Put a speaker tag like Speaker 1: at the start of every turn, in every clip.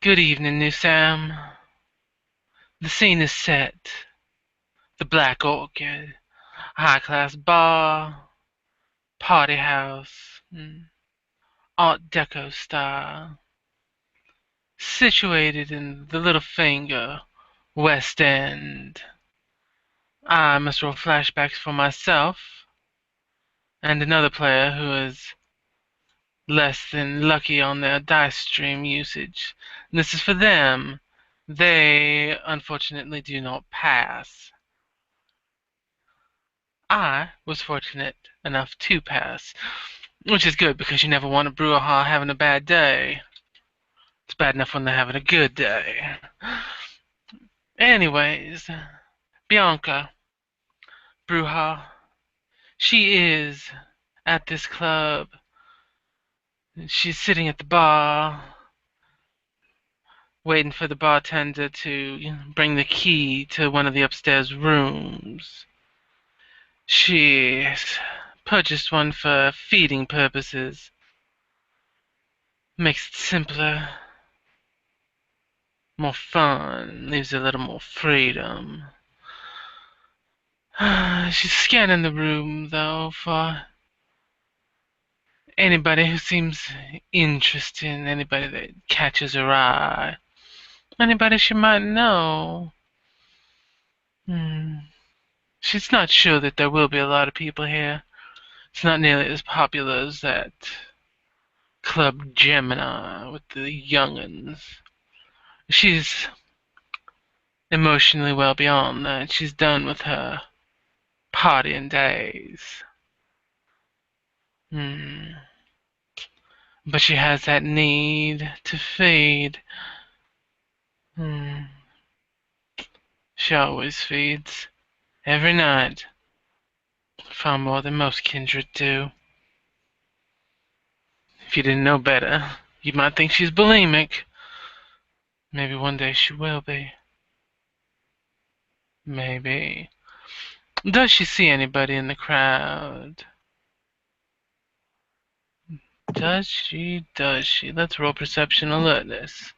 Speaker 1: Good evening, New Sam. The scene is set. The Black Orchid, high-class bar, party house, Art Deco style, situated in the Little Finger, West End. I must roll flashbacks for myself and another player who is less than lucky on their dice stream usage. This is for them. They unfortunately do not pass. I was fortunate enough to pass, which is good because you never want a brouhaha having a bad day. It's bad enough when they're having a good day. Anyways, Bianca, Bruja, she is at this club. She's sitting at the bar, waiting for the bartender to bring the key to one of the upstairs rooms. She's purchased one for feeding purposes. Makes it simpler, more fun, leaves a little more freedom. She's scanning the room, though, for anybody who seems interesting, anybody that catches her eye, anybody she might know. Hmm. She's not sure that there will be a lot of people here. It's not nearly as popular as that Club Gemini with the young'uns. She's emotionally well beyond that. She's done with her partying days. Hmm. But she has that need to feed. Hmm. She always feeds. Every night. Far more than most kindred do. If you didn't know better, you might think she's bulimic. Maybe one day she will be. Maybe. Does she see anybody in the crowd? Does she? Does she? Let's roll perception alertness.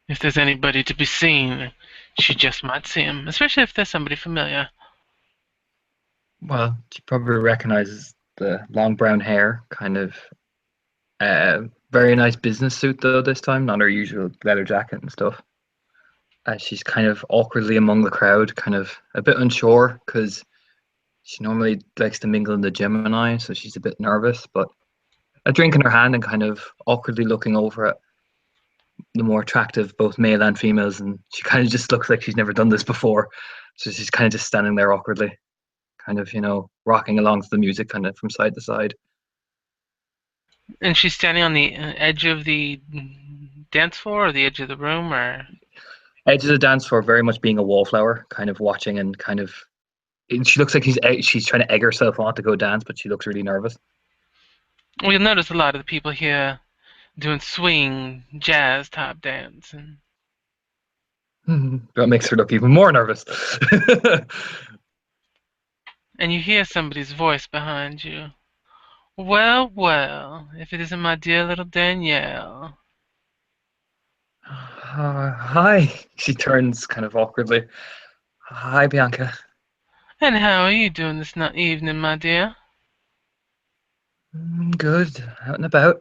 Speaker 1: If there's anybody to be seen, she just might see him, especially if there's somebody familiar.
Speaker 2: Well, she probably recognizes the long brown hair, kind of very nice business suit though this time, not her usual leather jacket and stuff. She's kind of awkwardly among the crowd, kind of a bit unsure because she normally likes to mingle in the Gemini, so she's a bit nervous, but a drink in her hand and kind of awkwardly looking over at the more attractive, both male and females, and she kind of just looks like she's never done this before. So she's kind of just standing there awkwardly, kind of, rocking along to the music kind of from side to side.
Speaker 1: And she's standing on the edge of the dance floor or the edge of the room, or
Speaker 2: Edge of the dance floor, very much being a wallflower, kind of watching and kind of. She looks like she's trying to egg herself on to go dance, but she looks really nervous.
Speaker 1: well, you'll notice a lot of the people here doing swing, jazz type dance,
Speaker 2: That makes her look even more nervous.
Speaker 1: and you hear somebody's voice behind you. Well, well, if it isn't my dear little Danielle.
Speaker 2: Hi. She turns kind of awkwardly. Hi, Bianca.
Speaker 1: And how are you doing this evening, my dear?
Speaker 2: Good. Out and about.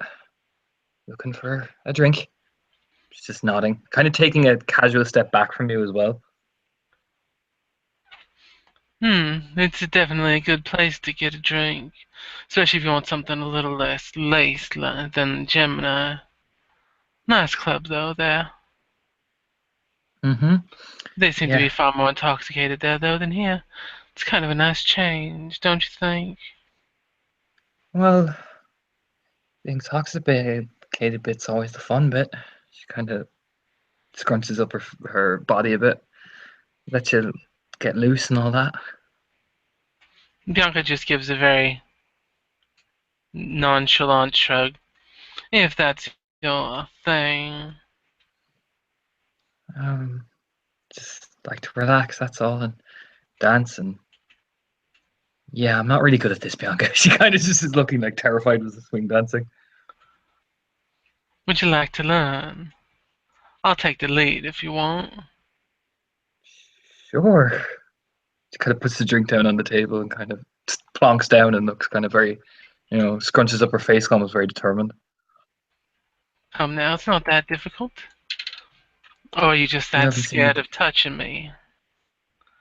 Speaker 2: Looking for a drink. She's just nodding, kind of taking a casual step back from you as well.
Speaker 1: It's definitely a good place to get a drink. Especially if you want something a little less laced than Gemini. Nice club, though, there.
Speaker 2: Mm-hmm.
Speaker 1: They seem to
Speaker 2: Yeah.
Speaker 1: be far more intoxicated there, though, than here. It's kind of a nice change, don't you think?
Speaker 2: Well, the intoxicated bit's always the fun bit. She kind of scrunches up her body a bit, let you get loose and all that.
Speaker 1: Bianca just gives a very nonchalant shrug. If that's your thing.
Speaker 2: Um, just like to relax, that's all, and dance. And yeah, I'm not really good at this, Bianca. She kind of just is looking like terrified with the swing dancing.
Speaker 1: Would you like to learn? I'll take the lead if you want.
Speaker 2: Sure. She kind of puts the drink down on the table and kind of plonks down and looks kind of very, scrunches up her face, almost very determined.
Speaker 1: Come now, it's not that difficult. Or are you just
Speaker 2: You
Speaker 1: that
Speaker 2: haven't seen me.
Speaker 1: scared of touching me?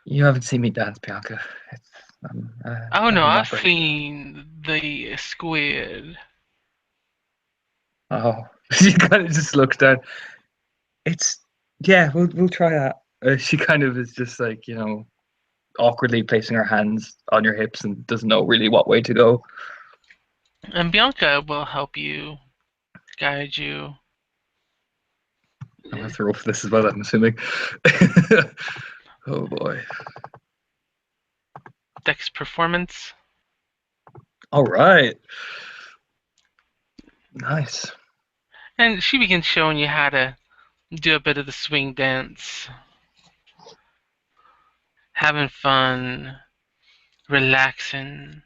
Speaker 2: You haven't seen me dance, Bianca.
Speaker 1: Oh no,
Speaker 2: I'm
Speaker 1: I've
Speaker 2: not very.
Speaker 1: seen the squid.
Speaker 2: Oh, she kind of just looks down. It's yeah, we'll try that. She kind of is just like awkwardly placing her hands on your hips and doesn't know really what way to go.
Speaker 1: And Bianca will help you, guide you.
Speaker 2: I'll have to roll for this as well, I'm assuming. Oh boy.
Speaker 1: Dex performance.
Speaker 2: All right. Nice.
Speaker 1: And she begins showing you how to do a bit of the swing dance. Having fun, relaxing.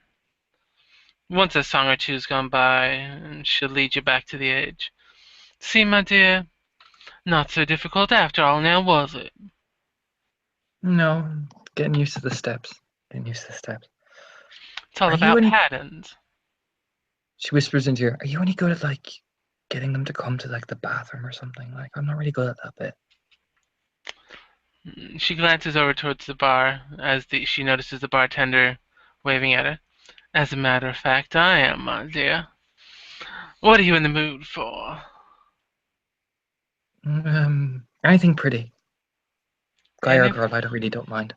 Speaker 1: Once a song or two's gone by, and she'll lead you back to the edge. See, my dear, not so difficult after all now, was it?
Speaker 2: No, getting used to the steps. Getting used to the steps.
Speaker 1: It's all
Speaker 2: Are you
Speaker 1: about
Speaker 2: any?
Speaker 1: patterns.
Speaker 2: She whispers into your. Are you any good at like getting them to come to like the bathroom or something? Like I'm not really good at that bit.
Speaker 1: She glances over towards the bar as she notices the bartender waving at her. As a matter of fact, I am, my dear. What are you in the mood for?
Speaker 2: Anything pretty, guy or
Speaker 1: Any,
Speaker 2: girl, I don't really don't mind.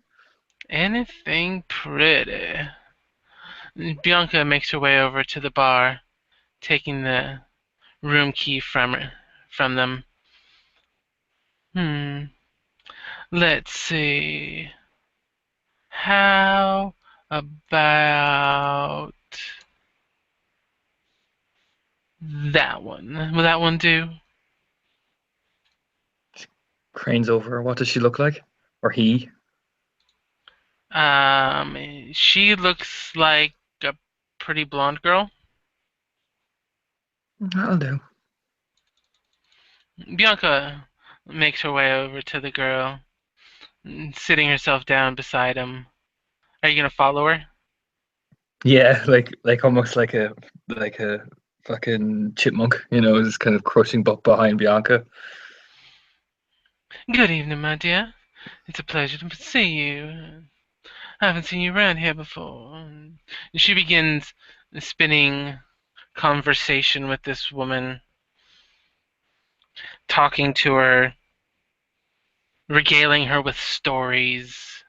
Speaker 1: anything pretty. Bianca makes her way over to the bar, taking the room key from them. Hmm. Let's see. How about that one? Will that one do?
Speaker 2: Cranes over. What does she look like? Or he?
Speaker 1: She looks like a pretty blonde girl.
Speaker 2: That'll do.
Speaker 1: Bianca makes her way over to the girl, sitting herself down beside him. Are you gonna follow her?
Speaker 2: Yeah, like almost like a fucking chipmunk, just kind of crushing up behind Bianca.
Speaker 1: Good evening, my dear. It's a pleasure to see you. I haven't seen you around here before. She begins spinning conversation with this woman, talking to her, regaling her with stories,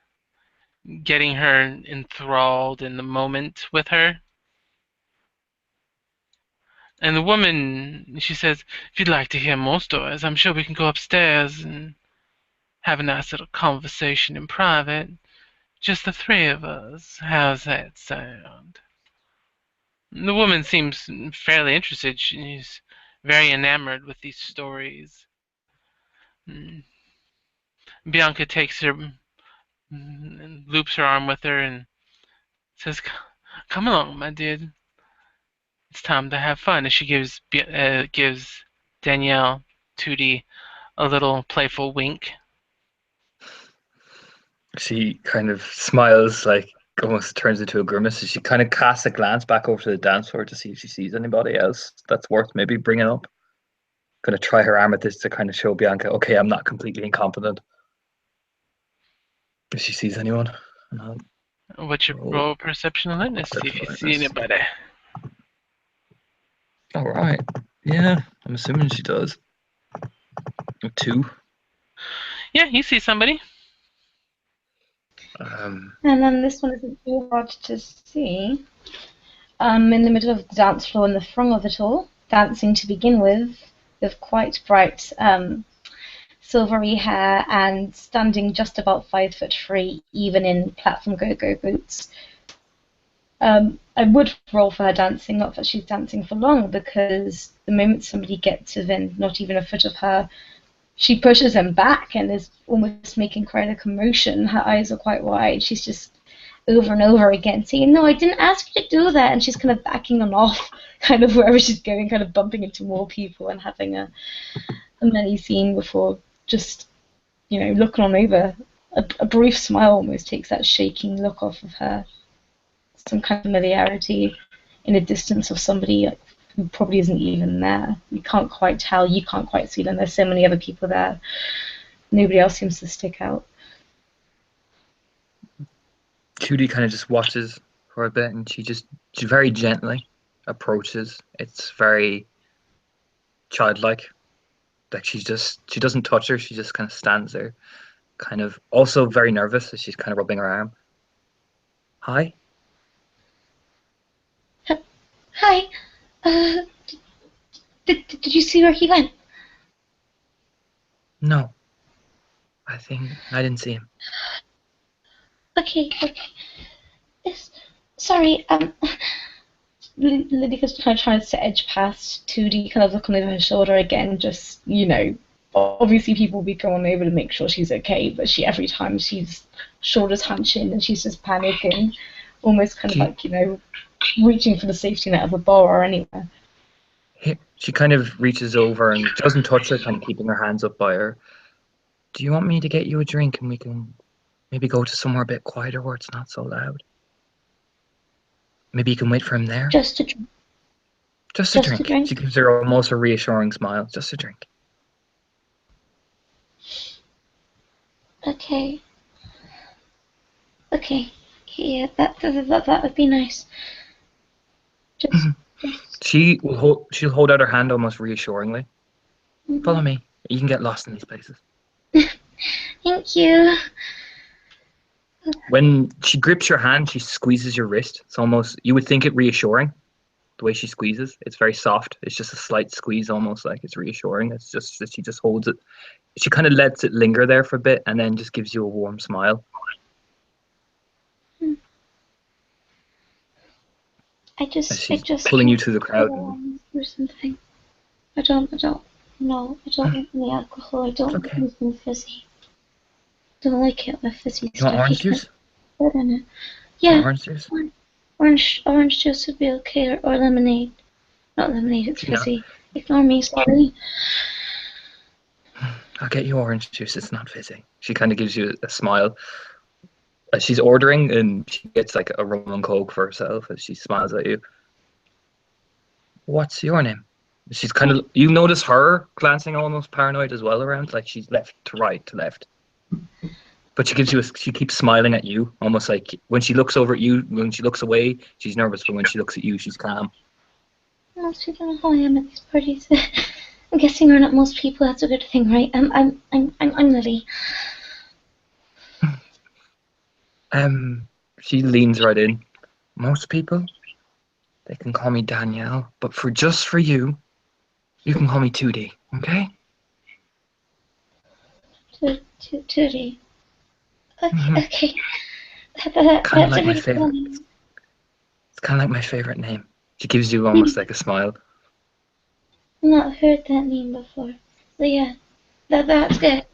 Speaker 1: getting her enthralled in the moment with her. And the woman, she says, if you'd like to hear more stories, I'm sure we can go upstairs and have a nice little conversation in private. Just the three of us. How's that sound? The woman seems fairly interested. She's very enamored with these stories. Mm. Bianca takes her and loops her arm with her and says, "Come along, my dear. It's time to have fun." And she gives Danielle Tootie a little playful wink.
Speaker 2: She kind of smiles, like almost turns into a grimace. She kind of casts a glance back over to the dance floor to see if she sees anybody else that's worth maybe bringing up. Gonna try her arm at this to kind of show Bianca, okay, I'm not completely incompetent. If she sees anyone, and I'll
Speaker 1: What's your
Speaker 2: roll
Speaker 1: roll perception alertness? See if you
Speaker 2: perception
Speaker 1: see
Speaker 2: awareness.
Speaker 1: anybody.
Speaker 2: All right, yeah, I'm assuming she does. A two.
Speaker 1: Yeah, you see somebody.
Speaker 2: Um,
Speaker 3: And then this one isn't too hard to see. In the middle of the dance floor in the throng of it all, dancing to begin with quite bright silvery hair and standing just about 5'3", even in platform go-go boots. I would roll for her dancing, not that she's dancing for long, because the moment somebody gets within not even a foot of her, she pushes him back and is almost making quite a commotion. Her eyes are quite wide. She's just over and over again, saying, "No, I didn't ask you to do that," and she's kind of backing on off, kind of wherever she's going, kind of bumping into more people and having a mini scene before just, looking on over. A brief smile almost takes that shaking look off of her. Some kind of familiarity in a distance of somebody who probably isn't even there. You can't quite tell, you can't quite see them. There's so many other people there. Nobody else seems to stick out.
Speaker 2: Judy kind of just watches for a bit, and she very gently approaches. It's very childlike. Like she doesn't touch her. She just kind of stands there, kind of also very nervous as she's kind of rubbing her arm. Hi.
Speaker 3: Hi. Uh, did you see where he went?
Speaker 2: No. I think I didn't see him.
Speaker 3: Okay. Yes. Sorry. Lydia's kind of trying to edge past 2D, kind of looking over her shoulder again. Just obviously people will be going over to make sure she's okay, but every time she's shoulders hunching and she's just panicking, almost kind of like reaching for the safety net of a bar or anywhere.
Speaker 2: She kind of reaches over and doesn't touch her, kind of keeping her hands up by her. Do you want me to get you a drink and we can maybe go to somewhere a bit quieter where it's not so loud? Maybe you can wait for him there?
Speaker 3: Just a drink.
Speaker 2: Just a drink. She gives her almost a reassuring smile. Just a drink.
Speaker 3: Okay. Yeah, that would be nice. Just.
Speaker 2: She'll hold out her hand almost reassuringly.
Speaker 3: Mm-hmm.
Speaker 2: Follow me. You can get lost in these places.
Speaker 3: Thank you.
Speaker 2: When she grips your hand, she squeezes your wrist. It's almost, you would think it reassuring, the way she squeezes. It's very soft. It's just a slight squeeze, almost like it's reassuring. It's just that she just holds it. She kind of lets it linger there for a bit and then just gives you a warm smile. She's pulling you to the crowd.
Speaker 3: Or something. I don't want any alcohol. I don't want anything fizzy. I don't like it with fizzy
Speaker 2: stuff. You want orange juice?
Speaker 3: In it. Yeah.
Speaker 2: Orange juice?
Speaker 3: Orange juice would be okay, or lemonade. Not lemonade, it's fizzy. Ignore me, sorry.
Speaker 2: I'll get you orange juice. It's not fizzy. She kind of gives you a smile. As she's ordering, and she gets like a rum and coke for herself as she smiles at you. What's your name? She's kind of, you notice her glancing almost paranoid as well around, like she's left to right to left. But she keeps smiling at you, almost like when she looks over at you, when she looks away, she's nervous, but when she looks at you, she's calm.
Speaker 3: Most people know how I am at these parties. I'm guessing we're not most people. That's a good thing, right? I'm Lily.
Speaker 2: She leans right in. Most people, they can call me Danielle, but just for you, you can call me 2D, okay?
Speaker 3: 2D. Okay.
Speaker 2: Kind of like my favorite. It's kind of like my favorite name. She gives you almost like a smile.
Speaker 3: I've not heard that name before. But yeah, that's good.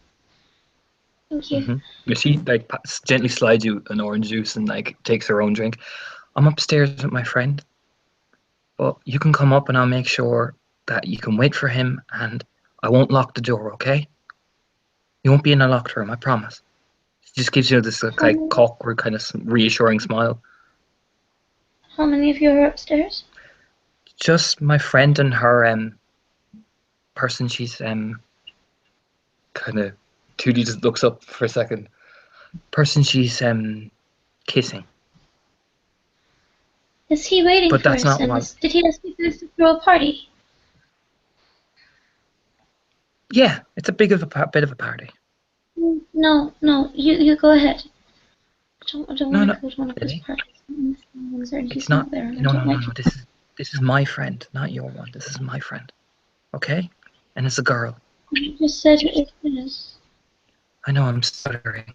Speaker 3: Thank you.
Speaker 2: Mm-hmm. She like gently slides you an orange juice and like takes her own drink. I'm upstairs with my friend, but you can come up and I'll make sure that you can wait for him, and I won't lock the door, okay? You won't be in a locked room, I promise. She just gives you this like awkward kind of reassuring smile.
Speaker 3: How many of you are upstairs?
Speaker 2: Just my friend and her person. She's kind of, Tootie just looks up for a second. Person she's kissing.
Speaker 3: Is he waiting
Speaker 2: but
Speaker 3: for
Speaker 2: that's
Speaker 3: us?
Speaker 2: Not why.
Speaker 3: Did he ask you to throw a party?
Speaker 2: Yeah, it's a bit of a party.
Speaker 3: No, you go ahead. I don't want to go to one of
Speaker 2: Lily?
Speaker 3: those parties.
Speaker 2: It's not there. No. This is my friend, not your one. This is my friend. Okay? And it's a girl.
Speaker 3: You just said it is.
Speaker 2: I know, I'm stuttering.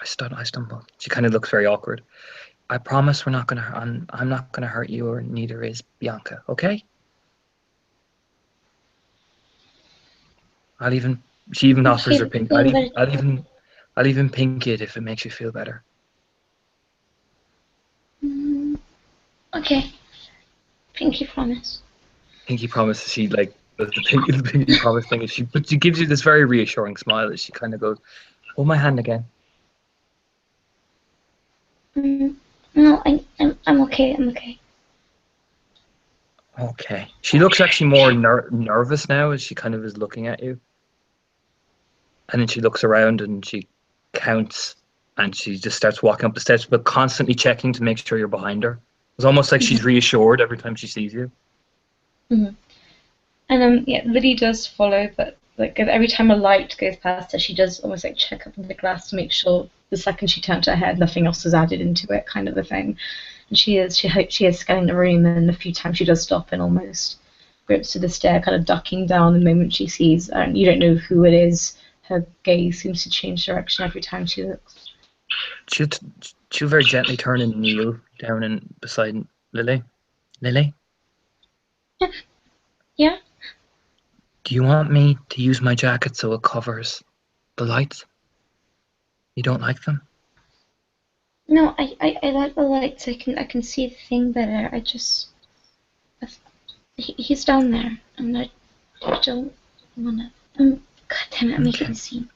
Speaker 2: I stumble. She kind of looks very awkward. I promise I'm not gonna hurt you, or neither is Bianca, okay? She even offers her pink. I'll even pink it if it makes you feel better.
Speaker 3: Okay. Pinky promise.
Speaker 2: Pinky promises. She like does the pinky promise thing. But she gives you this very reassuring smile as she kind of goes, "Hold my hand again."
Speaker 3: No, I'm okay. I'm okay.
Speaker 2: Okay. She looks actually more nervous now as she kind of is looking at you. And then she looks around and she counts and she just starts walking up the steps, but constantly checking to make sure you're behind her. It's almost like she's reassured every time she sees you.
Speaker 3: Mm-hmm. And yeah, Lily does follow, but like every time a light goes past her, she does almost like check up in the glass to make sure the second she turns her head, nothing else is added into it, kind of a thing. And she is scanning the room, and a few times she does stop and almost grips to the stair, kind of ducking down the moment she sees, and you don't know who it is. Her gaze seems to change direction every time she looks.
Speaker 2: She'll, she'll very gently turn and kneel down and beside Lily. Lily,
Speaker 3: Yeah.
Speaker 2: do you want me to use my jacket so it covers the lights? You don't like them?
Speaker 3: No, I like the lights. I can see the thing better. He's down there, and I don't wanna. God damn it, I'm making
Speaker 2: Okay.
Speaker 3: a scene.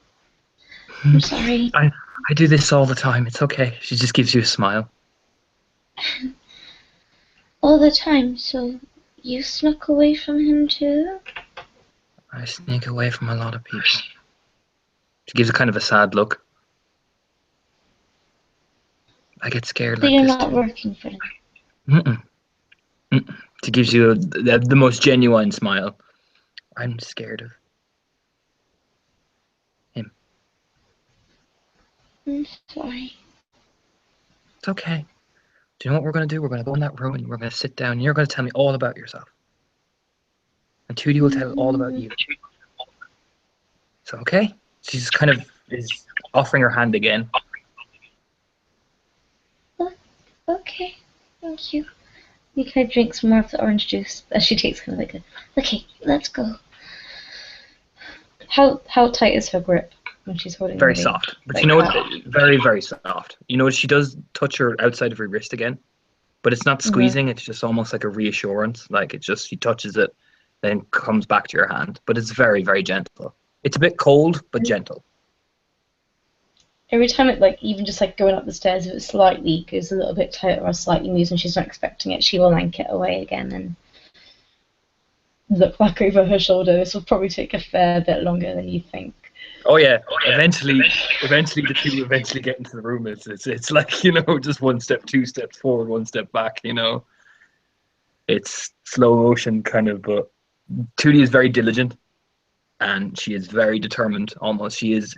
Speaker 3: I'm sorry.
Speaker 2: I do this all the time. It's okay. She just gives you a smile.
Speaker 3: All the time, so you snuck away from him too?
Speaker 2: I sneak away from a lot of people. She gives a kind of a sad look. I get scared
Speaker 3: So
Speaker 2: like
Speaker 3: you're
Speaker 2: this
Speaker 3: not
Speaker 2: too.
Speaker 3: working for him?
Speaker 2: Mm-mm, mm-mm. She gives you the most genuine smile. I'm scared of him.
Speaker 3: I'm sorry.
Speaker 2: It's okay. Do you know what we're going to do? We're going to go in that room and we're going to sit down and you're going to tell me all about yourself. And Tootie will tell all about
Speaker 3: Mm,
Speaker 2: you. So, okay? She's kind of is offering her hand again.
Speaker 3: okay, thank you. He kind of drinks more of the orange juice as she takes kind of like a. Okay, let's go. How tight is her grip when she's holding
Speaker 2: Very
Speaker 3: Lily?
Speaker 2: soft. But you
Speaker 3: Like
Speaker 2: know what?
Speaker 3: how?
Speaker 2: Very, very soft. You know what? She does touch her outside of her wrist again. But it's not
Speaker 3: Mm-hmm.
Speaker 2: squeezing, it's just almost like a reassurance. Like it's just she touches it, then comes back to your hand. But it's very, very gentle. It's a bit cold, but gentle.
Speaker 3: Every time it like even just like going up the stairs, if it slightly goes a little bit tighter or slightly moves and she's not expecting it, she will yank it away again and look back over her shoulder. This will probably take a fair bit longer than you think.
Speaker 2: Oh yeah. Eventually the two eventually get into the room. It's like, just one step, two steps forward, one step back, It's slow motion kind of, but Tootie is very diligent and she is very determined almost. She is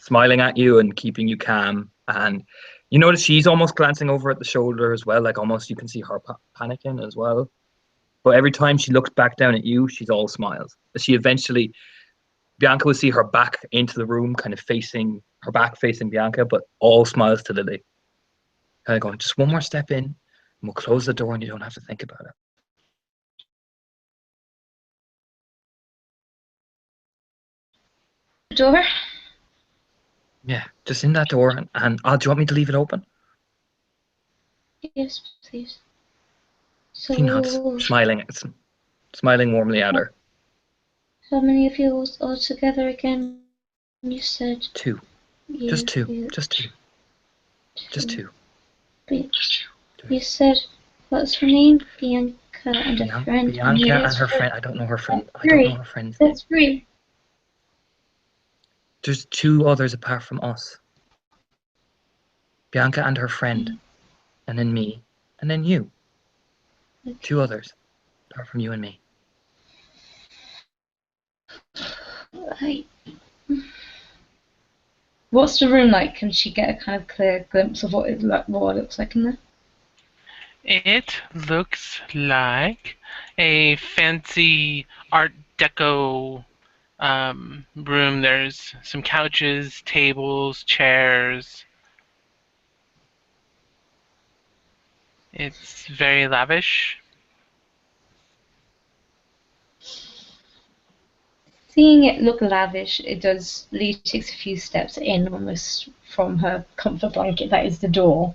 Speaker 2: smiling at you and keeping you calm. And you notice she's almost glancing over at the shoulder as well, like almost you can see her panicking as well. But every time she looks back down at you, she's all smiles. She eventually, Bianca will see her back into the room, kind of facing her back facing Bianca, but all smiles to Lily. Kind of going, just one more step in, and we'll close the door, and you don't have to think about it.
Speaker 3: The door?
Speaker 2: Yeah, just in that door, and do you want me to leave it open?
Speaker 3: Yes, please.
Speaker 2: She nods,
Speaker 3: So,
Speaker 2: smiling warmly at
Speaker 3: how,
Speaker 2: her.
Speaker 3: how many of you all together again? You said
Speaker 2: Two, just
Speaker 3: you,
Speaker 2: two,
Speaker 3: you
Speaker 2: just two, just
Speaker 3: two.
Speaker 2: two.
Speaker 3: But you said, what's her name? Bianca and a friend. And
Speaker 2: Bianca
Speaker 3: you
Speaker 2: and
Speaker 3: That's
Speaker 2: her friend. I don't know her friend. I don't know
Speaker 3: three.
Speaker 2: her friend's name.
Speaker 3: That's three.
Speaker 2: There's two others apart from us. Bianca and her friend, and then me, and then you. Two
Speaker 3: Okay.
Speaker 2: others apart from you and me.
Speaker 3: I, what's the room like? Can she get a kind of clear glimpse of what what it looks like in there?
Speaker 1: It looks like a fancy Art Deco room. There's some couches, tables, chairs. It's very lavish.
Speaker 3: Seeing it look lavish, it does. Lee takes a few steps in almost from her comfort blanket that is the door.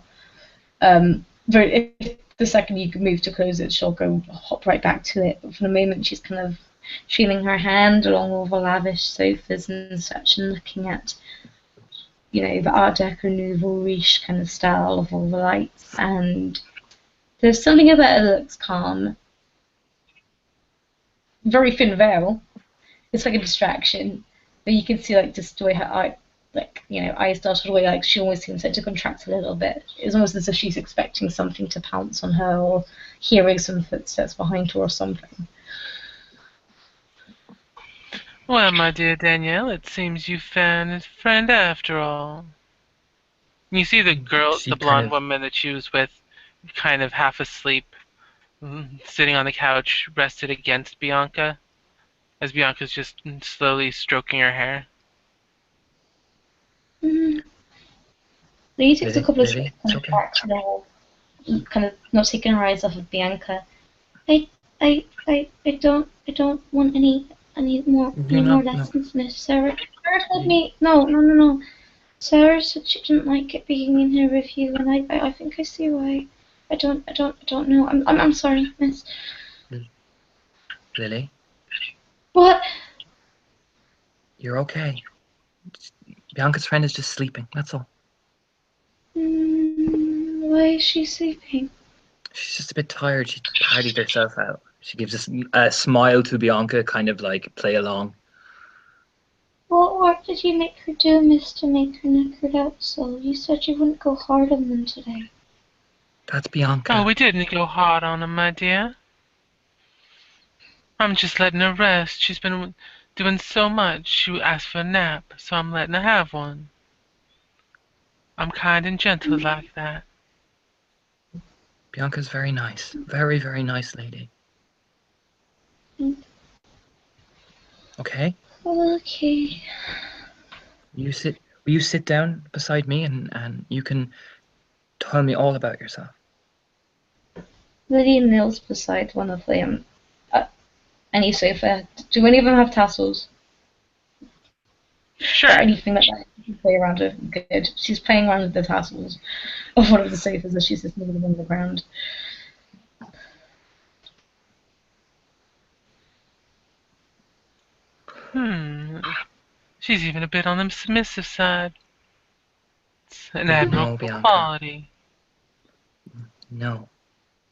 Speaker 3: Very the second you move to close it, she'll go hop right back to it. But for the moment, she's kind of feeling her hand along all the lavish sofas and such, and looking at, the Art Deco Nouveau Riche kind of style of all the lights. And there's something about it that looks calm. Very thin veil. It's like a distraction, but you can see like just the way her eye, eyes darted away. Like she always seems like to contract a little bit. It's almost as if she's expecting something to pounce on her, or hearing some footsteps behind her, or something.
Speaker 1: Well, my dear Danielle, it seems you found a friend after all. You see the girl,
Speaker 2: She
Speaker 1: the
Speaker 2: kind
Speaker 1: blonde
Speaker 2: of
Speaker 1: woman that she was with, kind of half asleep, sitting on the couch, rested against Bianca, as Bianca's just slowly stroking her hair.
Speaker 3: Mm. Lee takes a
Speaker 2: Lily,
Speaker 3: couple of steps
Speaker 2: Lily, it's
Speaker 3: kind of
Speaker 2: okay.
Speaker 3: back to kind of not taking her eyes off of Bianca. I don't want any more
Speaker 2: You're no.
Speaker 3: lessons, Miss Sarah. Sarah told me no. Sarah said she didn't like it being in here with you, and I think I see why. I don't know. I'm sorry, Miss.
Speaker 2: Lily,
Speaker 3: What?
Speaker 2: you're okay. Bianca's friend is just sleeping. That's all.
Speaker 3: Why is she sleeping?
Speaker 2: She's just a bit tired. She partied herself out. She gives a smile to Bianca, kind of like play along.
Speaker 3: What did you make her do, Miss, to make her knackered out so? You said you wouldn't go hard on them today.
Speaker 2: That's
Speaker 1: Oh,
Speaker 2: Bianca.
Speaker 1: we didn't go hard on her, my dear. I'm just letting her rest. She's been doing so much. She asked for a nap, so I'm letting her have one. I'm kind and gentle like that.
Speaker 2: Bianca's very nice. Very, very nice lady. Okay?
Speaker 3: Okay.
Speaker 2: You sit will you sit down beside me and you can tell me all about yourself.
Speaker 3: Lydia kneels beside one of them. Any sofa. Do any of them have tassels? Or
Speaker 1: Sure.
Speaker 3: anything like that? You can play around with. Good. She's playing around with the tassels of one of the sofas as she's just moving them on the ground.
Speaker 1: Hmm. She's even a bit on the submissive side. It's an
Speaker 2: No,
Speaker 1: admirable
Speaker 2: Bianca.
Speaker 1: quality.
Speaker 2: No.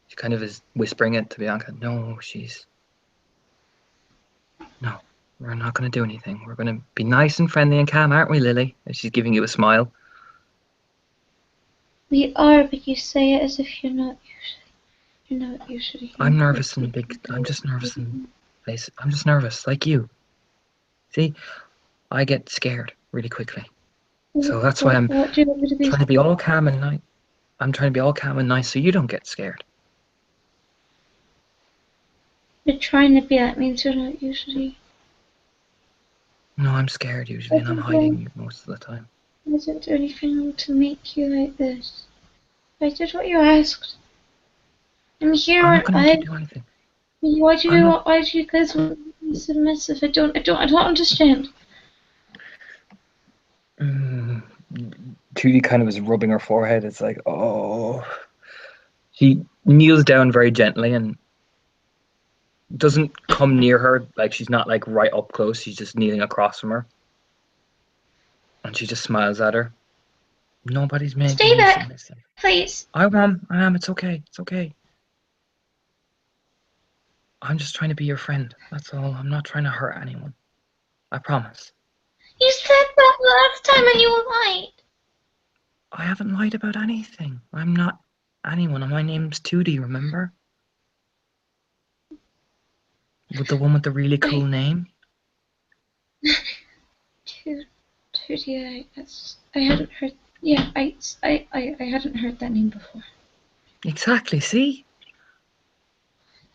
Speaker 2: She kind of is whispering it to Bianca. No, no. We're not gonna do anything. We're gonna be nice and friendly and calm, aren't we, Lily? And she's giving you a smile.
Speaker 3: We are, but you say it as if you're not usually. You're not usually.
Speaker 2: I'm nervous and big I'm just nervous and I'm just nervous, like you. See? I get scared really quickly. So that's why I'm
Speaker 3: What do you want me to be?
Speaker 2: trying to be all calm and nice. I'm trying to be all calm and nice so you don't get scared.
Speaker 3: You're trying to be. That means you're not usually.
Speaker 2: No, I'm scared usually
Speaker 3: I
Speaker 2: and I'm
Speaker 3: didn't
Speaker 2: hiding most of the time.
Speaker 3: do anything to make you like this. I did what you asked. And here
Speaker 2: I'm not
Speaker 3: aren't
Speaker 2: gonna make you
Speaker 3: I.
Speaker 2: do anything. I'm not
Speaker 3: Why do you guys want to be submissive? I don't understand.
Speaker 2: mm, Judy kind of is rubbing her forehead. It's like, oh. She kneels down very gently and doesn't come near her. Like she's not like right up close. She's just kneeling across from her. And she just smiles at her. Nobody's making
Speaker 3: Stay
Speaker 2: you
Speaker 3: back,
Speaker 2: submissive.
Speaker 3: please.
Speaker 2: I am. It's okay. It's okay. I'm just trying to be your friend. That's all. I'm not trying to hurt anyone. I promise.
Speaker 3: You said that last time and you lied.
Speaker 2: I haven't lied about anything. I'm not anyone. My name's Tootie, remember? With the one with the really cool
Speaker 3: Wait,
Speaker 2: name?
Speaker 3: Tudia, I hadn't heard. Yeah, I hadn't heard that name before.
Speaker 2: Exactly, see?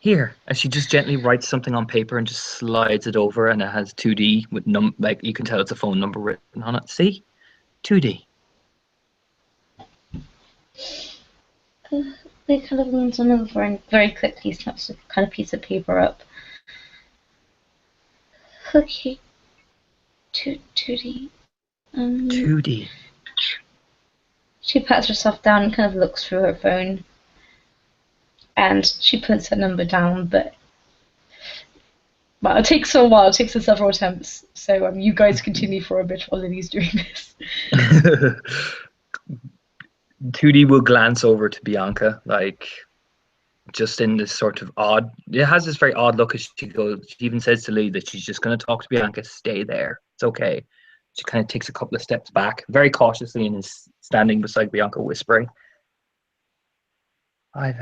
Speaker 2: Here. And she just gently writes something on paper and just slides it over and it has 2D with like you can tell it's a phone number written on it. See? 2D.
Speaker 3: They kind of leans on over and very quickly snaps a kind of piece of paper up. Okay, Tootie.
Speaker 2: 2D.
Speaker 3: She pats herself down and kind of looks through her phone. and she puts her number down, but well, it takes her a while. It takes her several attempts. So you guys continue for a bit while Lily's doing this.
Speaker 2: 2D will glance over to Bianca, like just in this sort of odd. It has this very odd look as she goes. She even says to Lee that she's just going to talk to Bianca. Stay there. It's okay. She kind of takes a couple of steps back, very cautiously, and is standing beside Bianca, whispering, "I've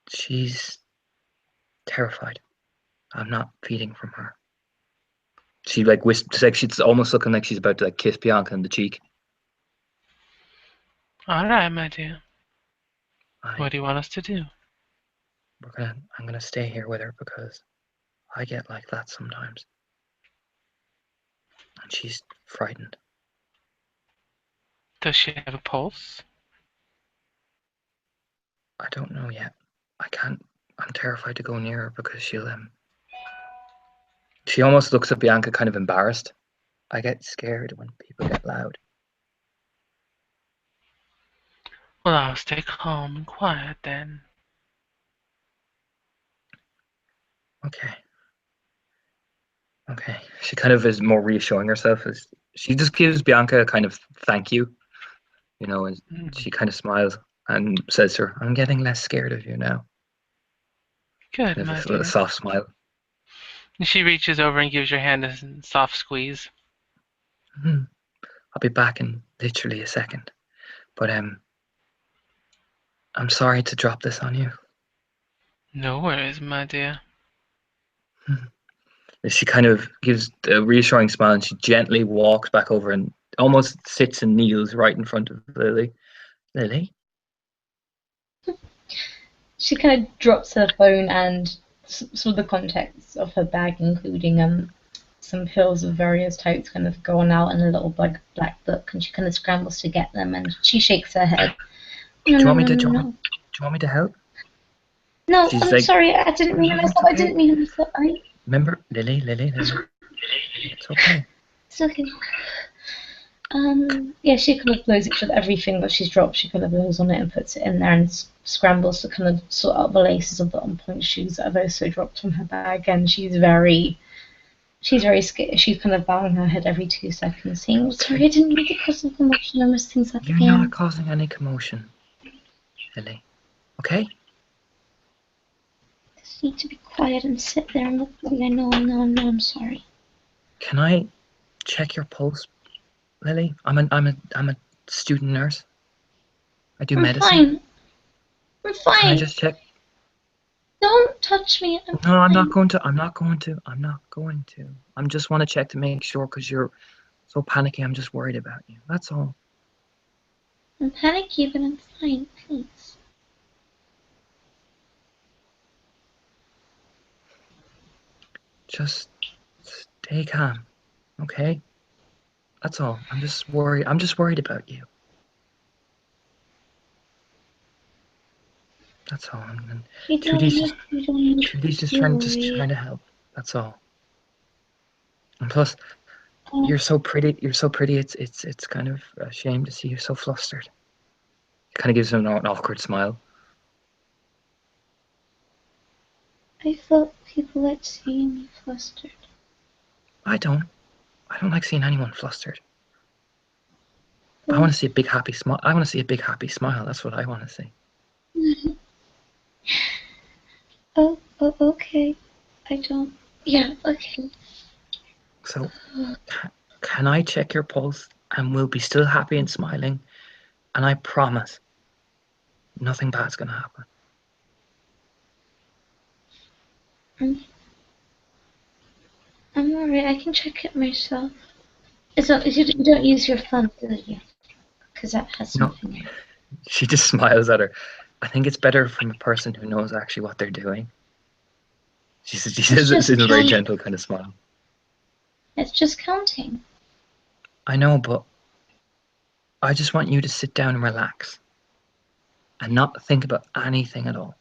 Speaker 2: she's terrified. I'm not feeding from her." She like whispers, like she's almost looking like she's about to like kiss Bianca in the cheek.
Speaker 1: All right, my dear.
Speaker 2: I,
Speaker 1: What do you want us to do?
Speaker 2: I'm gonna stay here with her because I get like that sometimes, and she's frightened.
Speaker 1: Does she have a pulse?
Speaker 2: I don't know yet. I can't. I'm terrified to go near her because she'll. She almost looks at Bianca, kind of embarrassed. I get scared when people get loud.
Speaker 1: Well, I'll stay calm and quiet then.
Speaker 2: Okay. Okay. She kind of is more reassuring herself. As she just gives Bianca a kind of thank you, and she kind of smiles and says to her, "I'm getting less scared of you now."
Speaker 1: Good,
Speaker 2: Kind of
Speaker 1: my
Speaker 2: a little
Speaker 1: dear.
Speaker 2: soft smile.
Speaker 1: She reaches over and gives your hand a soft squeeze.
Speaker 2: I'll be back in literally a second. But I'm sorry to drop this on you.
Speaker 1: No worries, my dear.
Speaker 2: She kind of gives a reassuring smile and she gently walks back over and almost sits and kneels right in front of Lily. Lily?
Speaker 3: She kind of drops her phone and some of the contents of her bag, including some pills of various types, kind of go on out in a little black book, and she kind of scrambles to get them, and she shakes her head. No,
Speaker 2: Do you
Speaker 3: no,
Speaker 2: want me
Speaker 3: no,
Speaker 2: to
Speaker 3: no, no.
Speaker 2: do you want me to help?
Speaker 3: No,
Speaker 2: She's
Speaker 3: I'm
Speaker 2: like,
Speaker 3: sorry. I didn't mean to
Speaker 2: no,
Speaker 3: mess
Speaker 2: it's
Speaker 3: up. I
Speaker 2: okay.
Speaker 3: didn't mean to mess up.
Speaker 2: Remember, Lily. It's okay.
Speaker 3: It's okay. Yeah, she kind of blows each of everything that she's dropped. She kind of blows on it and puts it in there and scrambles to kind of sort out the laces of the on-point shoes that have also dropped from her bag. And she's very scared. She's kind of bowing her head every 2 seconds, saying, "Sorry, I didn't mean to cause some commotion. I messed things up
Speaker 2: You're not
Speaker 3: again.
Speaker 2: causing any commotion, Lily. Okay?
Speaker 3: I just need to be quiet and sit there and look at me. I know, I'm sorry."
Speaker 2: Can I check your pulse, Lily? I'm a student nurse. I do
Speaker 3: I'm
Speaker 2: medicine.
Speaker 3: fine. I'm
Speaker 2: Can I
Speaker 3: fine.
Speaker 2: just check?
Speaker 3: Don't touch me. I'm
Speaker 2: No, I'm not
Speaker 3: fine.
Speaker 2: going to. I'm not going to. I'm not going to. I just want to check to make sure because you're so panicky. I'm just worried about you. That's all.
Speaker 3: I'm panicky, but I'm fine. Please.
Speaker 2: Just stay calm, okay? That's all. I'm just worried. I'm just worried about you. That's all. And
Speaker 3: You don't need. You don't need
Speaker 2: 2D's
Speaker 3: to
Speaker 2: just
Speaker 3: worry.
Speaker 2: trying to help. That's all. And plus,
Speaker 3: Oh,
Speaker 2: you're so pretty. You're so pretty. It's kind of a shame to see you so flustered. It kind of gives him an awkward smile.
Speaker 3: I thought people liked seeing me flustered.
Speaker 2: I don't. I don't like seeing anyone flustered. I
Speaker 3: Oh,
Speaker 2: want to see a big happy smile. I want to see a big happy smile. That's what I want to see.
Speaker 3: okay. I don't. Yeah, okay.
Speaker 2: So, can I check your pulse and we'll be still happy and smiling? And I promise nothing bad's going to happen.
Speaker 3: I'm, I'm alright. I can check it myself. It's not. You don't use your phone, do you? Because that has
Speaker 2: No,
Speaker 3: nothing in it.
Speaker 2: she just smiles at her. I think it's better from a person who knows actually what they're doing. She
Speaker 3: It's
Speaker 2: says this
Speaker 3: just
Speaker 2: in a very
Speaker 3: counting.
Speaker 2: gentle kind of smile.
Speaker 3: It's just counting.
Speaker 2: I know, but I just want you to sit down and relax and not think about anything at all.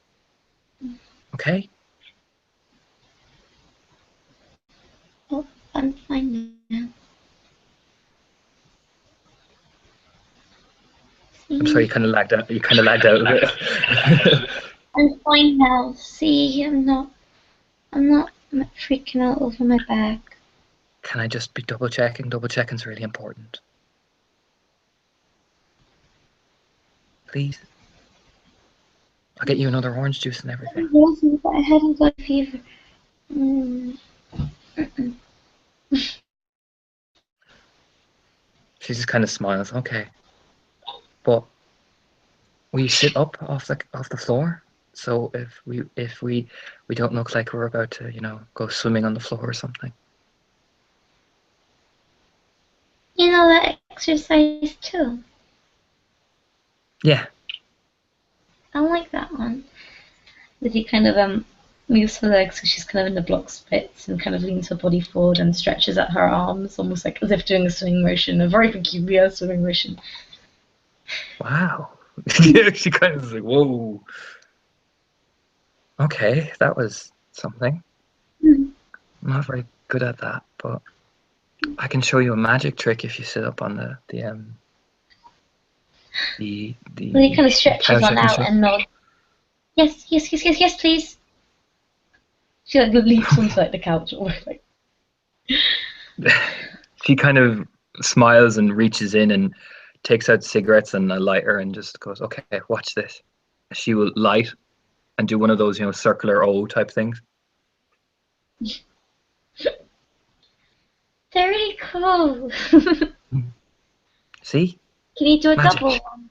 Speaker 2: Okay?
Speaker 3: Oh, I'm fine now.
Speaker 2: I'm sorry,
Speaker 3: See?
Speaker 2: you kind of lagged out. You kind of lagged out a bit.
Speaker 3: I'm fine now. See, I'm not freaking out over my back.
Speaker 2: Can I just be double checking? Double checking's really important. Please. I'll get you another orange juice and everything.
Speaker 3: It wasn't, but I hadn't got a fever. Mm.
Speaker 2: She just kind of smiles. Okay, but will you sit up off the floor? So if we don't look like we're about to, go swimming on the floor or something.
Speaker 3: You know that exercise too.
Speaker 2: Yeah.
Speaker 3: I like that one. Lily kind of moves her legs so she's kind of in the block splits and kind of leans her body forward and stretches out her arms, almost like as if doing a swimming motion, a very peculiar swimming motion.
Speaker 2: Wow. Yeah, she kind of is like, whoa. Okay, that was something.
Speaker 3: Mm.
Speaker 2: I'm not very good at that, but I can show you a magic trick if you sit up on
Speaker 3: Lily
Speaker 2: the
Speaker 3: kind of stretches
Speaker 2: couch. I
Speaker 3: on
Speaker 2: can
Speaker 3: out
Speaker 2: show.
Speaker 3: and nods. Yes, yes, yes, yes, yes, please. She like leaps onto like the couch or like.
Speaker 2: She kind of smiles and reaches in and takes out cigarettes and a lighter and just goes, "Okay, watch this." She will light and do one of those, circular O type things.
Speaker 3: They're really cool.
Speaker 2: See,
Speaker 3: Can you do a
Speaker 2: magic.
Speaker 3: double one?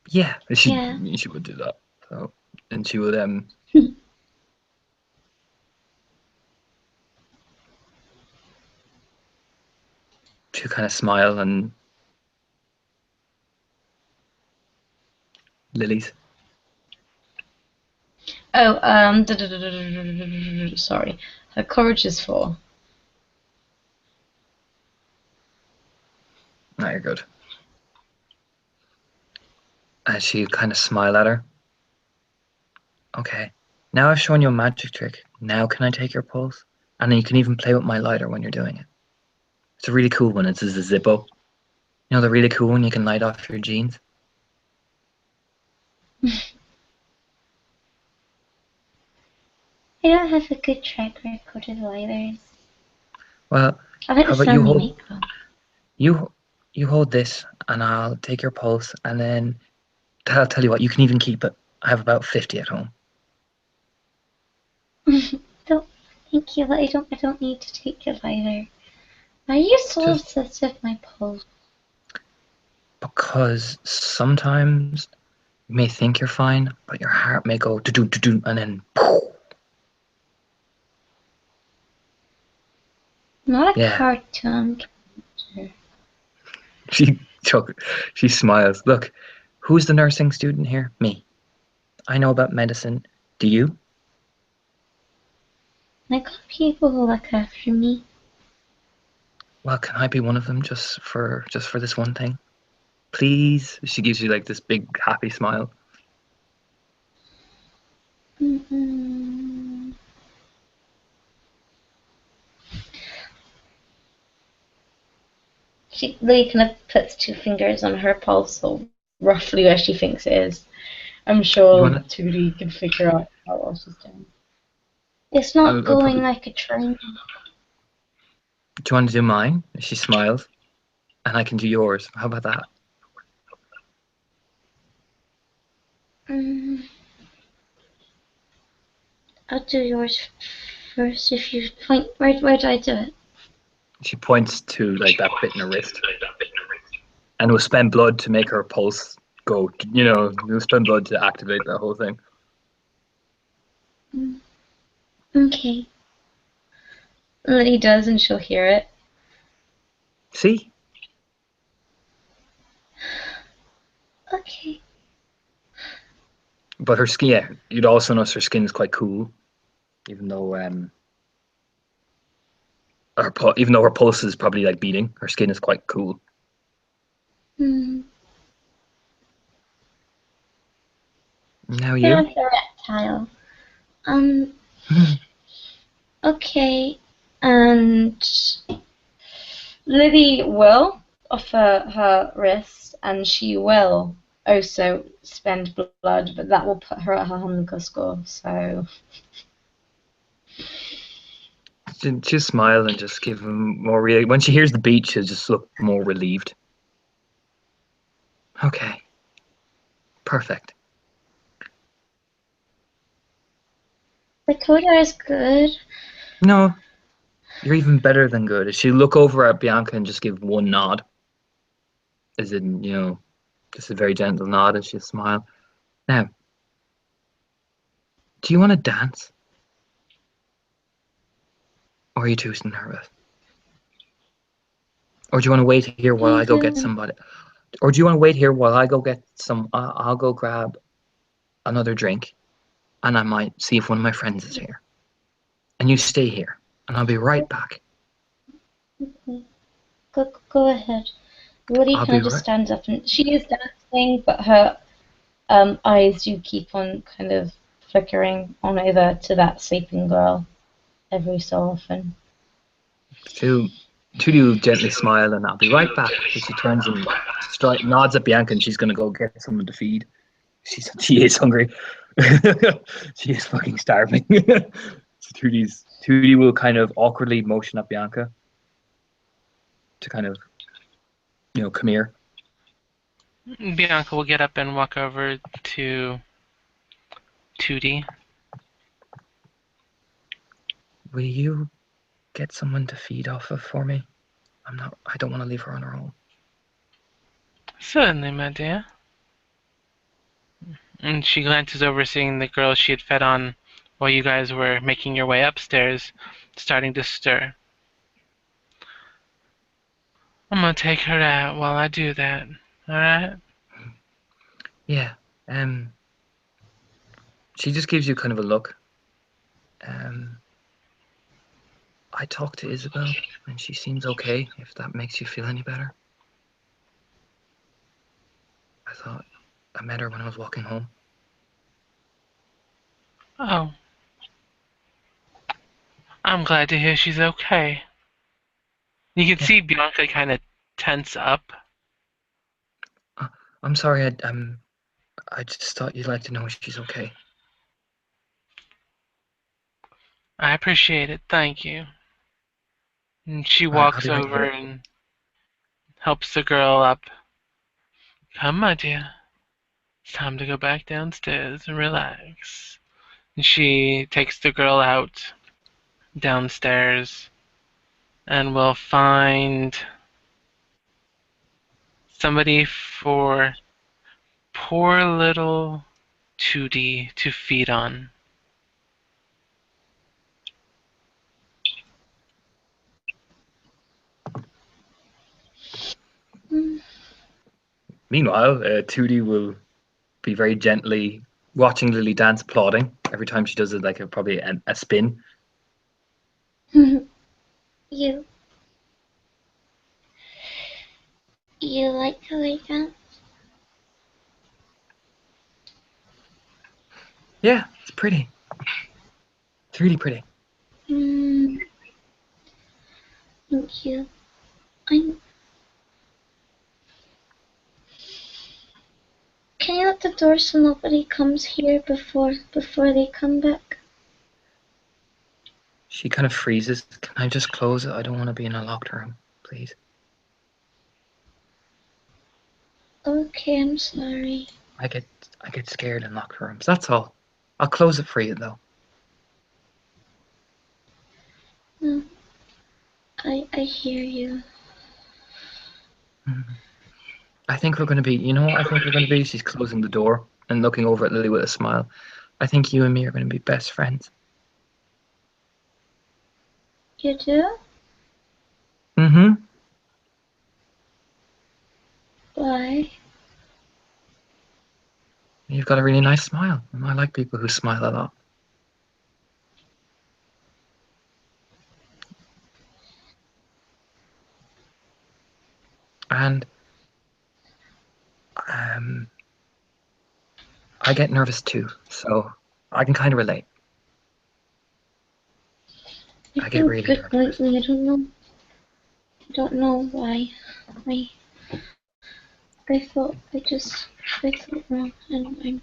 Speaker 2: Yeah,
Speaker 3: Yeah.
Speaker 2: she would do that. So, and she would she kind of smile and lilies.
Speaker 3: Oh, sorry. Her courage is 4.
Speaker 2: No, you're good. And she kind of smile at her. Okay, now I've shown you a magic trick. Now can I take your pulse? And then you can even play with my lighter when you're doing it. It's a really cool one. It's a Zippo. The really cool one you can light off your jeans.
Speaker 3: I don't have a good track record with lighters.
Speaker 2: Well,
Speaker 3: I think
Speaker 2: how
Speaker 3: this
Speaker 2: about you
Speaker 3: time we
Speaker 2: hold
Speaker 3: make one.
Speaker 2: you you hold this, and I'll take your pulse, and then I'll tell you what. You can even keep it. I have about 50 at home.
Speaker 3: Don't, thank you, but I don't need to take your lighter. Are you so
Speaker 2: Just
Speaker 3: obsessed with my pulse?
Speaker 2: because sometimes you may think you're fine, but your heart may go do do do do, and then
Speaker 3: Not a
Speaker 2: yeah.
Speaker 3: cartoon character.
Speaker 2: She she smiles. Look, who's the nursing student here? Me. I know about medicine. Do you?
Speaker 3: I got people who look after me.
Speaker 2: Well, can I be one of them just for this one thing? Please. She gives you like this big happy smile.
Speaker 3: Mm-mm. She Lily kind of puts 2 fingers on her pulse, so roughly where she thinks it is. I'm
Speaker 2: You
Speaker 3: sure
Speaker 2: wanna?
Speaker 3: 2D can figure out how well she's doing. It's not
Speaker 2: I'll
Speaker 3: going
Speaker 2: probably.
Speaker 3: like a train.
Speaker 2: Do you want to do mine? She smiles, and I can do yours. How about that?
Speaker 3: Mm, I'll do yours first if you point. Where do I do it?
Speaker 2: She points to like that bit in her wrist, and will spend blood to make her pulse go. Will spend blood to activate that whole thing.
Speaker 3: Mm, okay. And then he does, and she'll hear it.
Speaker 2: See?
Speaker 3: Okay.
Speaker 2: But her skin, yeah, you'd also notice her skin is quite cool, even though even though her pulse is probably like beating, her skin is quite cool.
Speaker 3: Mm,
Speaker 2: Now
Speaker 3: you're
Speaker 2: you.
Speaker 3: like a reptile. Um. Okay. And Lily will off her wrist, and she will also spend blood, but that will put her at her hunger score. So
Speaker 2: She'll smile and just give him more. When she hears the beat, she'll just look more relieved. Okay, perfect.
Speaker 3: Dakota is good.
Speaker 2: No, you're even better than good. She'll look over at Bianca and just give one nod, as in, just a very gentle nod, and she'll smile. Now, do you want to dance? Or are you too nervous? Or do you want to wait here while I go get somebody? Or do you want to wait here while I go get some? I'll go grab another drink, and I might see if one of my friends is here. And you stay here, and I'll be right back.
Speaker 3: Go ahead. Woody
Speaker 2: I'll
Speaker 3: kind
Speaker 2: be
Speaker 3: of just
Speaker 2: right.
Speaker 3: stands up, and she is dancing, but her eyes do keep on kind of flickering on over to that sleeping girl every so often.
Speaker 2: Tootie will gently smile, and I'll be right back. But she turns and nods at Bianca, and she's gonna go get someone to feed. She is hungry. She is fucking starving. So Tootie will kind of awkwardly motion at Bianca to kind of, come here.
Speaker 1: Bianca will get up and walk over to Tootie.
Speaker 2: Will you get someone to feed off of for me? I don't want to leave her on her own.
Speaker 1: Certainly, my dear. And she glances over, seeing the girl she had fed on while you guys were making your way upstairs, starting to stir. I'm gonna take her out while I do that. Alright?
Speaker 2: Yeah. She just gives you kind of a look. I talked to Isabel, and she seems okay, if that makes you feel any better. I thought I met her when I was walking home.
Speaker 1: Oh. I'm glad to hear she's okay. You can
Speaker 2: Yeah.
Speaker 1: see Bianca kind of tense up.
Speaker 2: I'm sorry. I just thought you'd like to know she's okay.
Speaker 1: I appreciate it, thank you. And she
Speaker 2: All right, I'll
Speaker 1: walks
Speaker 2: be right
Speaker 1: over
Speaker 2: here.
Speaker 1: and helps the girl up. Come, my dear. It's time to go back downstairs and relax. And she takes the girl out downstairs and will find somebody for poor little Tootie to feed on.
Speaker 2: Meanwhile, Tootie will be very gently watching Lily dance, applauding every time she does it, like probably a spin.
Speaker 3: You you like to lay down?
Speaker 2: Yeah, it's pretty. It's really pretty.
Speaker 3: Mm, thank you. I'm. Can you lock the door so nobody comes here before they come back?
Speaker 2: She kind of freezes. Can I just close it? I don't want to be in a locked room, please.
Speaker 3: Okay, I'm sorry.
Speaker 2: I get scared in locked rooms. That's all. I'll close it for you though.
Speaker 3: No, I hear you.
Speaker 2: Mhm. I think we're going to be. You know what I think we're going to be? She's closing the door and looking over at Lily with a smile. I think you and me are going to be best friends.
Speaker 3: You do?
Speaker 2: Mm-hmm.
Speaker 3: Why?
Speaker 2: You've got a really nice smile. And I like people who smile a lot. And um, I get nervous too, so I can kind of relate.
Speaker 3: I
Speaker 2: I get
Speaker 3: think
Speaker 2: really nervous.
Speaker 3: frequently. I don't know. I don't know why. Why? I thought wrong. I'm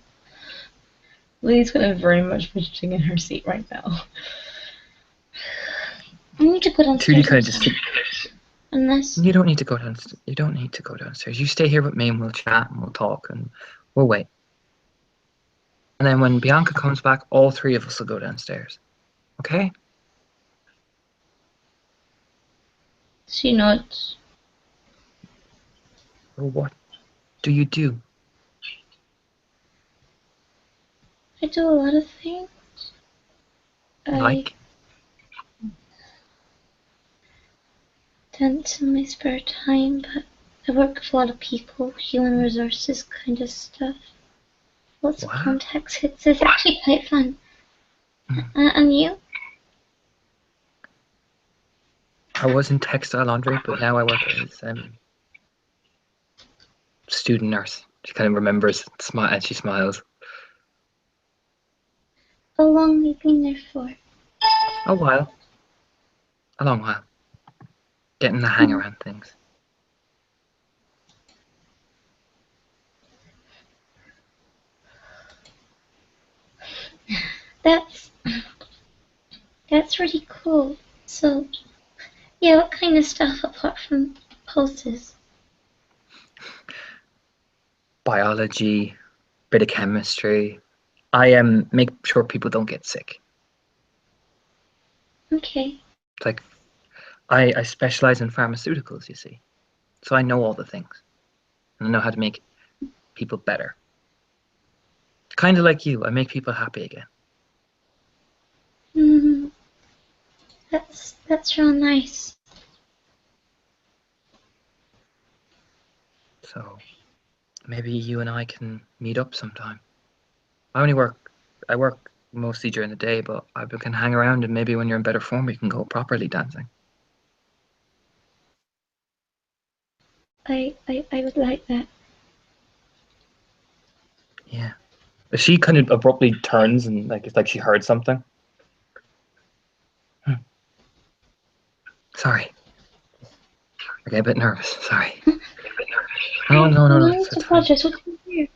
Speaker 3: Lily's kind of very much fidgeting in her seat right now. I need to go
Speaker 2: Trudy
Speaker 3: downstairs.
Speaker 2: kind
Speaker 3: I'm
Speaker 2: of just
Speaker 3: sorry. Unless
Speaker 2: you don't need to go downstairs. You don't need to go downstairs. You stay here with me and we'll chat and we'll talk and we'll wait. And then when Bianca comes back, all three of us will go downstairs. Okay?
Speaker 3: she nods.
Speaker 2: Well, what do you do?
Speaker 3: I do a lot of things. I
Speaker 2: Like?
Speaker 3: dance in my spare time, but I work with a lot of people, human resources kind of stuff. Lots of
Speaker 2: What?
Speaker 3: contacts. It's actually quite fun. And you?
Speaker 2: I was in textile laundry, but now I work as student nurse. She kind of remembers, and she smiles.
Speaker 3: How long have you been there for?
Speaker 2: A while. A long while. Getting the hang around things.
Speaker 3: That's that's really cool. So, yeah, what kind of stuff apart from pulses?
Speaker 2: Biology, bit of chemistry. I make sure people don't get sick.
Speaker 3: Okay.
Speaker 2: It's like I specialize in pharmaceuticals, you see. So I know all the things. And I know how to make people better. Kind of like you, I make people happy again.
Speaker 3: Mm, that's real nice.
Speaker 2: So maybe you and I can meet up sometime. I work mostly during the day, but I can hang around and maybe when you're in better form, we can go properly dancing.
Speaker 3: I would like that.
Speaker 2: Yeah. She kind of abruptly turns and like it's like she heard something. Sorry. I get a bit nervous. Sorry. No,
Speaker 3: Oh,
Speaker 2: no, no,
Speaker 3: no
Speaker 2: no.
Speaker 3: need to
Speaker 2: It's fine.
Speaker 3: apologize. What did you hear?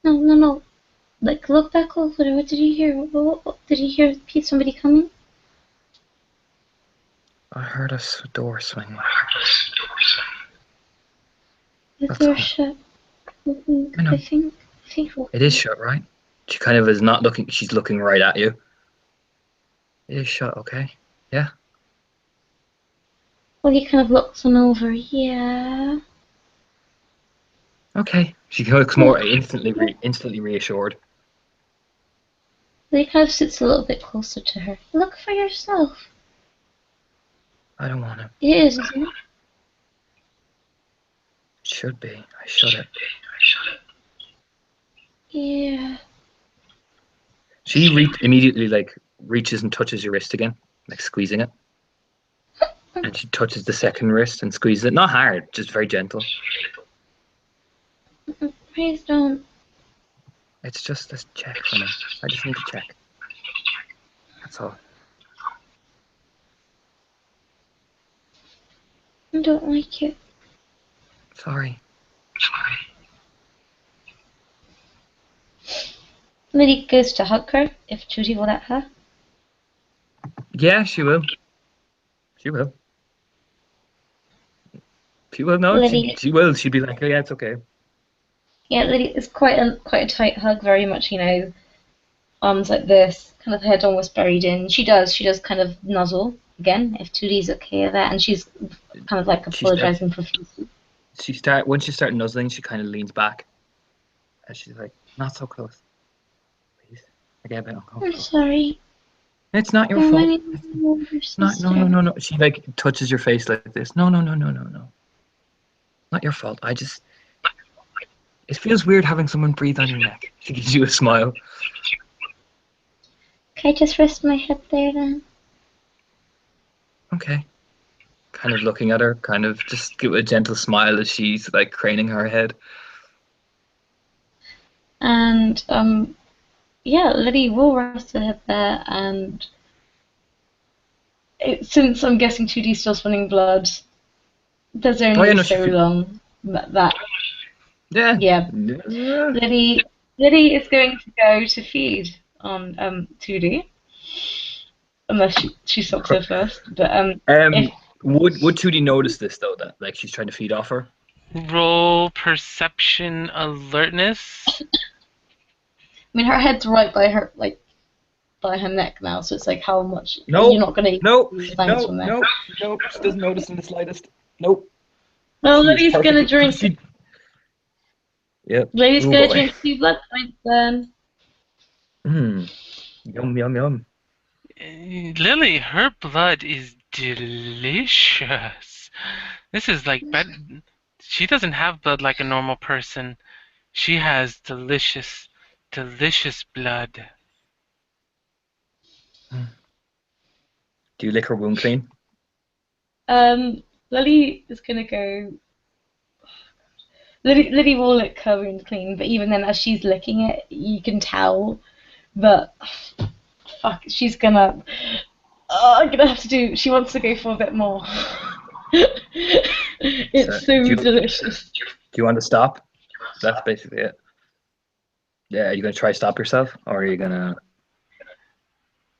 Speaker 3: No. Like, look back over there. What did you hear? What did you hear? Somebody coming?
Speaker 2: I heard a door swing.
Speaker 3: The
Speaker 2: That's
Speaker 3: door
Speaker 2: all.
Speaker 3: shut. I
Speaker 2: I know.
Speaker 3: think.
Speaker 2: It is shut, right? She kind of is not looking. She's looking right at you. It is shut, okay? Yeah.
Speaker 3: Well, he kind of looks on over. Yeah.
Speaker 2: Okay. She looks
Speaker 3: Well,
Speaker 2: more instantly reassured.
Speaker 3: he kind of sits a little bit closer to her. Look for yourself.
Speaker 2: I don't want to.
Speaker 3: It is, isn't it?
Speaker 2: It should be. I should have.
Speaker 3: Yeah.
Speaker 2: She immediately like reaches and touches your wrist again, like squeezing it, and she touches the second wrist and squeezes it. Not hard, just very gentle.
Speaker 3: Please don't.
Speaker 2: It's just a check for me. I just need to check. That's all.
Speaker 3: I don't like it.
Speaker 2: Sorry.
Speaker 3: Lily goes to hug her if Judy will let her.
Speaker 2: Yeah, she will. She will. She will. No,
Speaker 3: Lily,
Speaker 2: she will. She'd be like, oh, yeah, it's okay.
Speaker 3: yeah, Lily is quite a tight hug. Very much, arms like this, kind of head almost buried in. She does kind of nuzzle again if Judy's okay with that, and she's kind of like
Speaker 2: She start.
Speaker 3: apologizing profusely.
Speaker 2: Once she starts nuzzling, she kind of leans back, and she's like, not so close, please. I get a bit
Speaker 3: I'm
Speaker 2: uncomfortable.
Speaker 3: sorry.
Speaker 2: It's not your
Speaker 3: You're
Speaker 2: fault.
Speaker 3: reminding me of my older
Speaker 2: Not no
Speaker 3: sister.
Speaker 2: no no no. She like touches your face like this. No no no no no no. Not your fault. It feels weird having someone breathe on your neck. She gives you a smile.
Speaker 3: Can I just rest my head there then?
Speaker 2: Okay. Kind of looking at her, kind of just give a gentle smile as she's like craning her head.
Speaker 3: And yeah, Lily will rest her head there, and since I'm guessing 2D's still spinning blood, there's
Speaker 2: Oh yeah,
Speaker 3: only
Speaker 2: no,
Speaker 3: so long that
Speaker 2: Yeah.
Speaker 3: Yeah.
Speaker 2: Yeah.
Speaker 3: Lily is going to go to feed on 2D unless she stops her first. But if
Speaker 2: Um, would Tootie notice this though? That like she's trying to feed off her.
Speaker 1: Roll perception alertness.
Speaker 3: I mean her head's right by her by her neck now, so it's like how much you're
Speaker 2: No,
Speaker 3: not going to
Speaker 2: no,
Speaker 3: see thanks
Speaker 2: no,
Speaker 3: from there.
Speaker 2: no, no. She doesn't notice in the slightest. Nope.
Speaker 3: Well,
Speaker 2: She is
Speaker 3: Lily's gonna
Speaker 2: perfectly.
Speaker 3: drink.
Speaker 2: She. Yep.
Speaker 3: Lily's
Speaker 2: Oh
Speaker 3: gonna
Speaker 2: boy.
Speaker 3: drink 2 blood points then.
Speaker 2: Mm. Yum yum yum.
Speaker 1: Lily, her blood is delicious. This is like she doesn't have blood like a normal person. She has delicious, delicious blood.
Speaker 2: Mm. Do you lick her wound clean?
Speaker 3: Um, Lily is gonna go. Lily will lick her wound clean, but even then, as she's licking it, you can tell that fuck, she's gonna. I'm gonna have to do. She wants to go for a bit more.
Speaker 2: So,
Speaker 3: It's so delicious.
Speaker 2: do you want to stop? That's basically it. Yeah. Are you gonna try to stop yourself, or are you gonna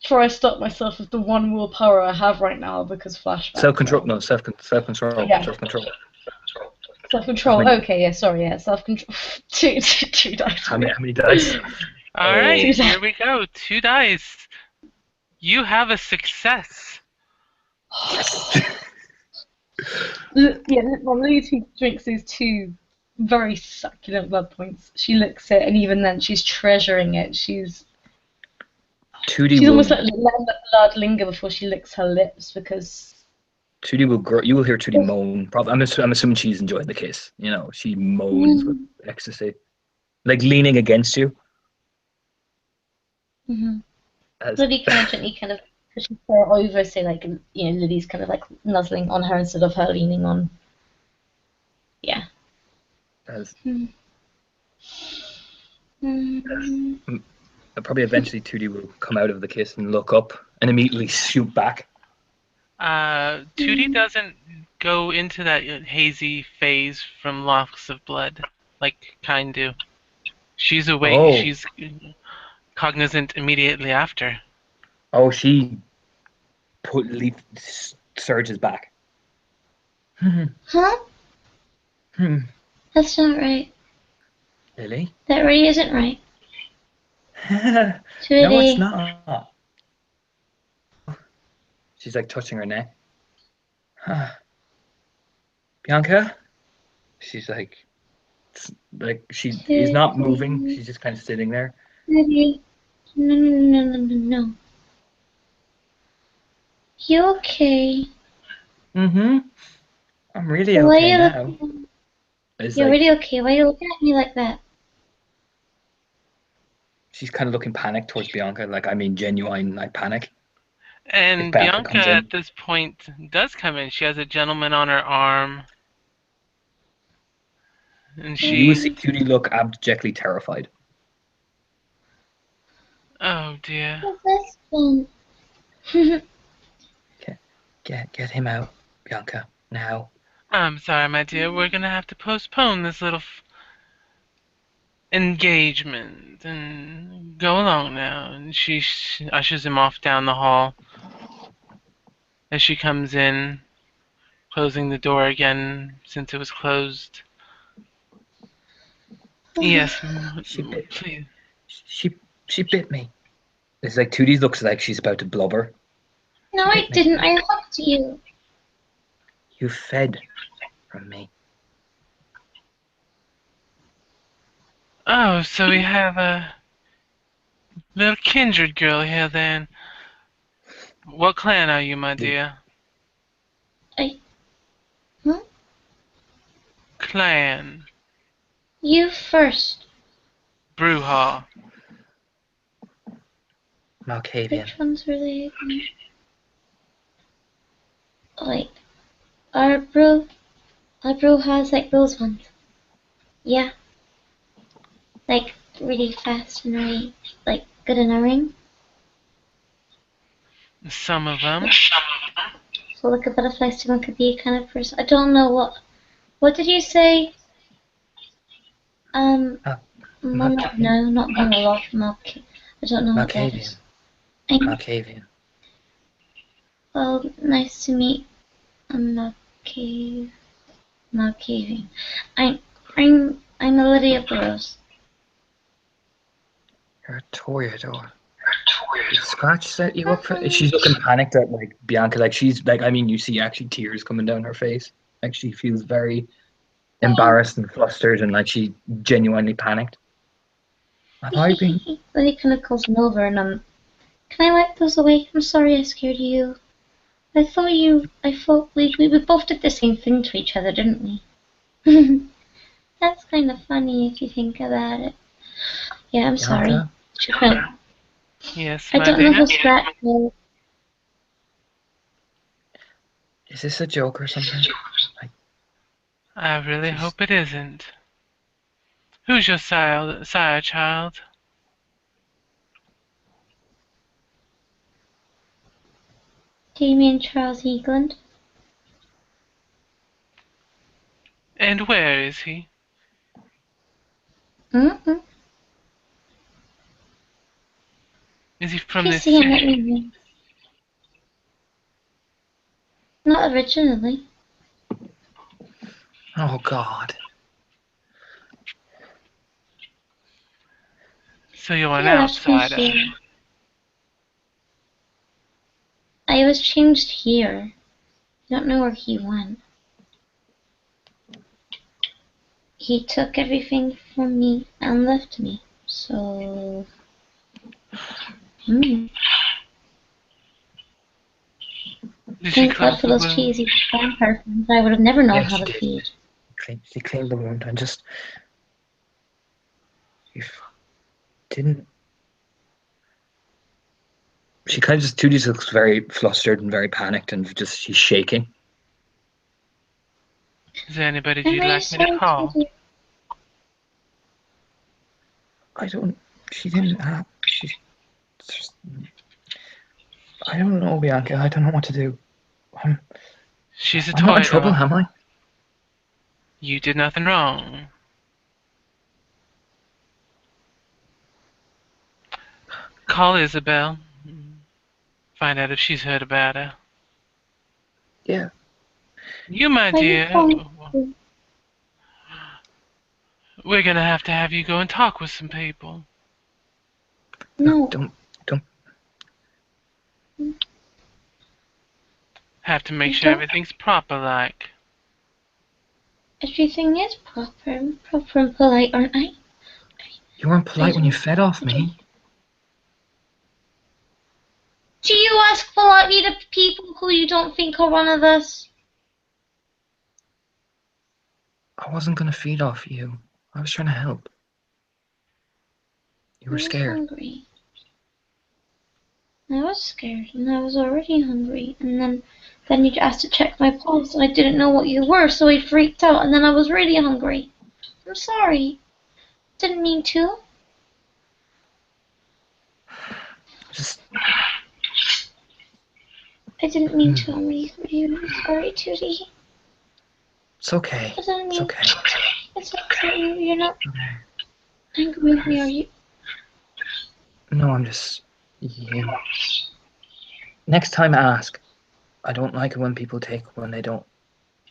Speaker 3: Try to stop myself with the one willpower I have right now because
Speaker 2: self
Speaker 3: flashbacks.
Speaker 2: control?
Speaker 3: So
Speaker 2: No, self control.
Speaker 3: yeah,
Speaker 2: Self control.
Speaker 3: self
Speaker 2: How
Speaker 3: control.
Speaker 2: many?
Speaker 3: Okay, yeah, sorry, yeah, self control. Two dice for
Speaker 2: How many?
Speaker 3: me.
Speaker 2: How many dice?
Speaker 1: All right,
Speaker 3: Two
Speaker 2: Oh.
Speaker 3: dice.
Speaker 1: here we go. 2 dice. You have a success.
Speaker 2: Yes.
Speaker 3: Yeah, well, Lucy drinks these 2 very succulent blood points. She licks it, and even then, she's treasuring it.
Speaker 2: Tootie
Speaker 3: She's almost
Speaker 2: will
Speaker 3: like letting the blood linger before she licks her lips because.
Speaker 2: Tootie will grow. You will hear Tootie moan. Probably, I'm assuming she's enjoying the kiss. You know, she moans with
Speaker 3: Mm-hmm.
Speaker 2: ecstasy, like leaning against you. As
Speaker 3: Lily kind of gently kind of pushes her over, so like Lily's kind of like nuzzling on her instead of her leaning on. Yeah.
Speaker 2: as
Speaker 3: Mm-hmm.
Speaker 2: mm, probably eventually Tootie will come out of the kiss and look up and immediately shoot back.
Speaker 1: Tootie doesn't go into that hazy phase from loss of blood like Kind do. She's awake.
Speaker 2: Oh,
Speaker 1: She's cognizant immediately after.
Speaker 2: oh, she put leap surges back.
Speaker 3: Huh?
Speaker 2: Hmm.
Speaker 3: That's not right.
Speaker 2: Lily?
Speaker 3: That really isn't right.
Speaker 2: No, it's
Speaker 3: Trudy.
Speaker 2: not. She's like touching her neck. Bianca? She's like she is not moving.
Speaker 3: Trudy.
Speaker 2: She's just kind of sitting there.
Speaker 3: Trudy. No, no, no, no, no, no. You okay?
Speaker 2: Mm-hmm. I'm really
Speaker 3: Why are
Speaker 2: okay
Speaker 3: you
Speaker 2: now.
Speaker 3: looking?
Speaker 2: It's
Speaker 3: You're
Speaker 2: like
Speaker 3: really okay. Why are you looking at me like that?
Speaker 2: she's kind of looking panicked towards Bianca. Like I mean, genuine like panic. If
Speaker 1: And
Speaker 2: Bianca
Speaker 1: Bianca
Speaker 2: comes
Speaker 1: at
Speaker 2: in,
Speaker 1: this point does come in. She has a gentleman on her arm, and
Speaker 2: you will
Speaker 1: she.
Speaker 2: see Judy look abjectly terrified.
Speaker 1: Oh dear.
Speaker 3: What's this one?
Speaker 2: Get him out, Bianca, now.
Speaker 1: I'm sorry, my dear. We're gonna have to postpone this little engagement and go along now. And she ushers him off down the hall. As she comes in, closing the door again since it was closed. Yes,
Speaker 2: She bit.
Speaker 1: please.
Speaker 2: She she bit me. It's like Tootie looks like she's about to blubber.
Speaker 3: No,
Speaker 2: She
Speaker 3: I
Speaker 2: bit me.
Speaker 3: didn't. I hugged you.
Speaker 2: You fed from me.
Speaker 1: Oh, so we have a little kindred girl here then. What clan are you, my dear?
Speaker 3: I. Huh?
Speaker 1: Clan.
Speaker 3: You first.
Speaker 1: Brewhaw.
Speaker 2: Malkavian.
Speaker 3: Which ones were they again? Like, our brew. Our brew has like those ones. Yeah. Like, really fast and really, like, good in a ring.
Speaker 1: Some of them.
Speaker 3: So, like a butterfly sting could be a kind of person. I don't know what. What did you say? Um,
Speaker 2: Mal-
Speaker 3: no, not Malov, I don't know what that
Speaker 2: Malkavian.
Speaker 3: is. I'm,
Speaker 2: Malkavian.
Speaker 3: well, nice to meet. I'm Malkav, Malkavian. I'm a Lady of the Rose.
Speaker 2: You're a Toreador. Did Scratch set you up for? She's looking panicked at like Bianca. Like she's like, I mean, you see actually tears coming down her face. Like she feels very embarrassed and flustered, and like she genuinely panicked. Have I been?
Speaker 3: Then he kind of calls me over and can I wipe those away? I'm sorry I scared you. I thought we both did the same thing to each other, didn't we? That's kind of funny if you think about it. Yeah, I'm sorry.
Speaker 2: Bianca?
Speaker 1: Yes,
Speaker 3: I
Speaker 1: my
Speaker 3: don't know
Speaker 1: dear.
Speaker 3: who Scratch is.
Speaker 2: Is this a joke or something? Like
Speaker 1: I really
Speaker 2: she's.
Speaker 1: hope it isn't. Who's your sire, child?
Speaker 3: Damien Charles Eagland.
Speaker 1: And where is he?
Speaker 3: Mm-mm.
Speaker 1: Is he
Speaker 3: If
Speaker 1: from
Speaker 3: you
Speaker 1: this
Speaker 3: see him, let me
Speaker 1: city?
Speaker 3: know. Not originally.
Speaker 2: Oh God.
Speaker 1: So you're an
Speaker 3: He left me
Speaker 1: outsider.
Speaker 3: here. I was changed here. Don't know where he went. He took everything from me and left me. So,
Speaker 1: Did she
Speaker 3: thank God
Speaker 1: close
Speaker 3: for
Speaker 1: the
Speaker 3: those
Speaker 1: wound?
Speaker 3: cheesy vampire films. I would have never known
Speaker 2: Yeah,
Speaker 3: how
Speaker 2: she
Speaker 3: to
Speaker 2: did.
Speaker 3: feed.
Speaker 2: She cleaned the wound and just. You didn't. She kind of just. Tootie looks very flustered and very panicked and just she's shaking.
Speaker 1: Is there anybody
Speaker 3: I'm
Speaker 1: you'd
Speaker 3: really
Speaker 1: like me to
Speaker 3: sorry
Speaker 1: call?
Speaker 3: to
Speaker 2: I don't. She didn't have. She's. Just, I don't know, Bianca. I don't know what to do. I'm.
Speaker 1: She's a
Speaker 2: I'm not in trouble,
Speaker 1: Toreador.
Speaker 2: am I?
Speaker 1: You did nothing wrong. Call Isabel. Find out if she's heard about her.
Speaker 2: Yeah.
Speaker 1: You, my
Speaker 3: Why are you
Speaker 1: dear,
Speaker 3: calling?
Speaker 1: we're gonna have you go and talk with some people.
Speaker 2: Look,
Speaker 3: No.
Speaker 2: don't.
Speaker 1: Have to make
Speaker 3: I
Speaker 1: sure
Speaker 3: don't.
Speaker 1: everything's proper like.
Speaker 3: Everything is proper. I'm proper and polite, aren't I?
Speaker 2: You weren't
Speaker 3: I
Speaker 2: polite when you
Speaker 3: don't.
Speaker 2: fed off
Speaker 3: I don't.
Speaker 2: me.
Speaker 3: Do you ask politely to people who you don't think are one of us?
Speaker 2: I wasn't gonna feed off you. I was trying to help. You
Speaker 3: I
Speaker 2: were
Speaker 3: was
Speaker 2: scared.
Speaker 3: hungry. I was scared, and I was already hungry. And then you asked to check my pulse, and I didn't know what you were, so I freaked out. And then I was really hungry. I'm sorry. Didn't mean to.
Speaker 2: Just.
Speaker 3: I didn't mean
Speaker 2: Hmm.
Speaker 3: to. I'm really sorry, Tootie.
Speaker 2: It's okay.
Speaker 3: I didn't
Speaker 2: It's
Speaker 3: mean.
Speaker 2: okay.
Speaker 3: It's okay. You're not
Speaker 2: Okay.
Speaker 3: angry with me, are you?
Speaker 2: No, I'm just. You. Next time, ask. I don't like it when people take when they don't.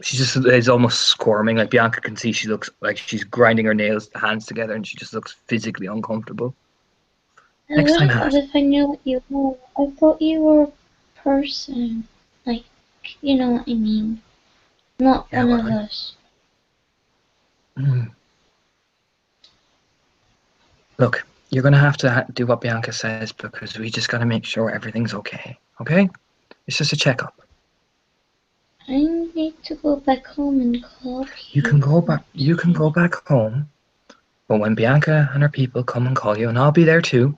Speaker 2: She just is almost squirming. Like Bianca can see, she looks like she's grinding her hands together, and she just looks physically uncomfortable.
Speaker 3: I
Speaker 2: Next time,
Speaker 3: wouldn't have
Speaker 2: ask.
Speaker 3: if I knew what you were. I thought you were a person. Like, you know what I mean. Not
Speaker 2: Yeah,
Speaker 3: one
Speaker 2: well,
Speaker 3: of us.
Speaker 2: mm. Look, you're gonna have to do what Bianca says because we just gotta make sure everything's okay. Okay? It's just a checkup.
Speaker 3: I need to go back home and call
Speaker 2: You can go
Speaker 3: people.
Speaker 2: back. You can go back home, but when Bianca and her people come and call you, and I'll be there too,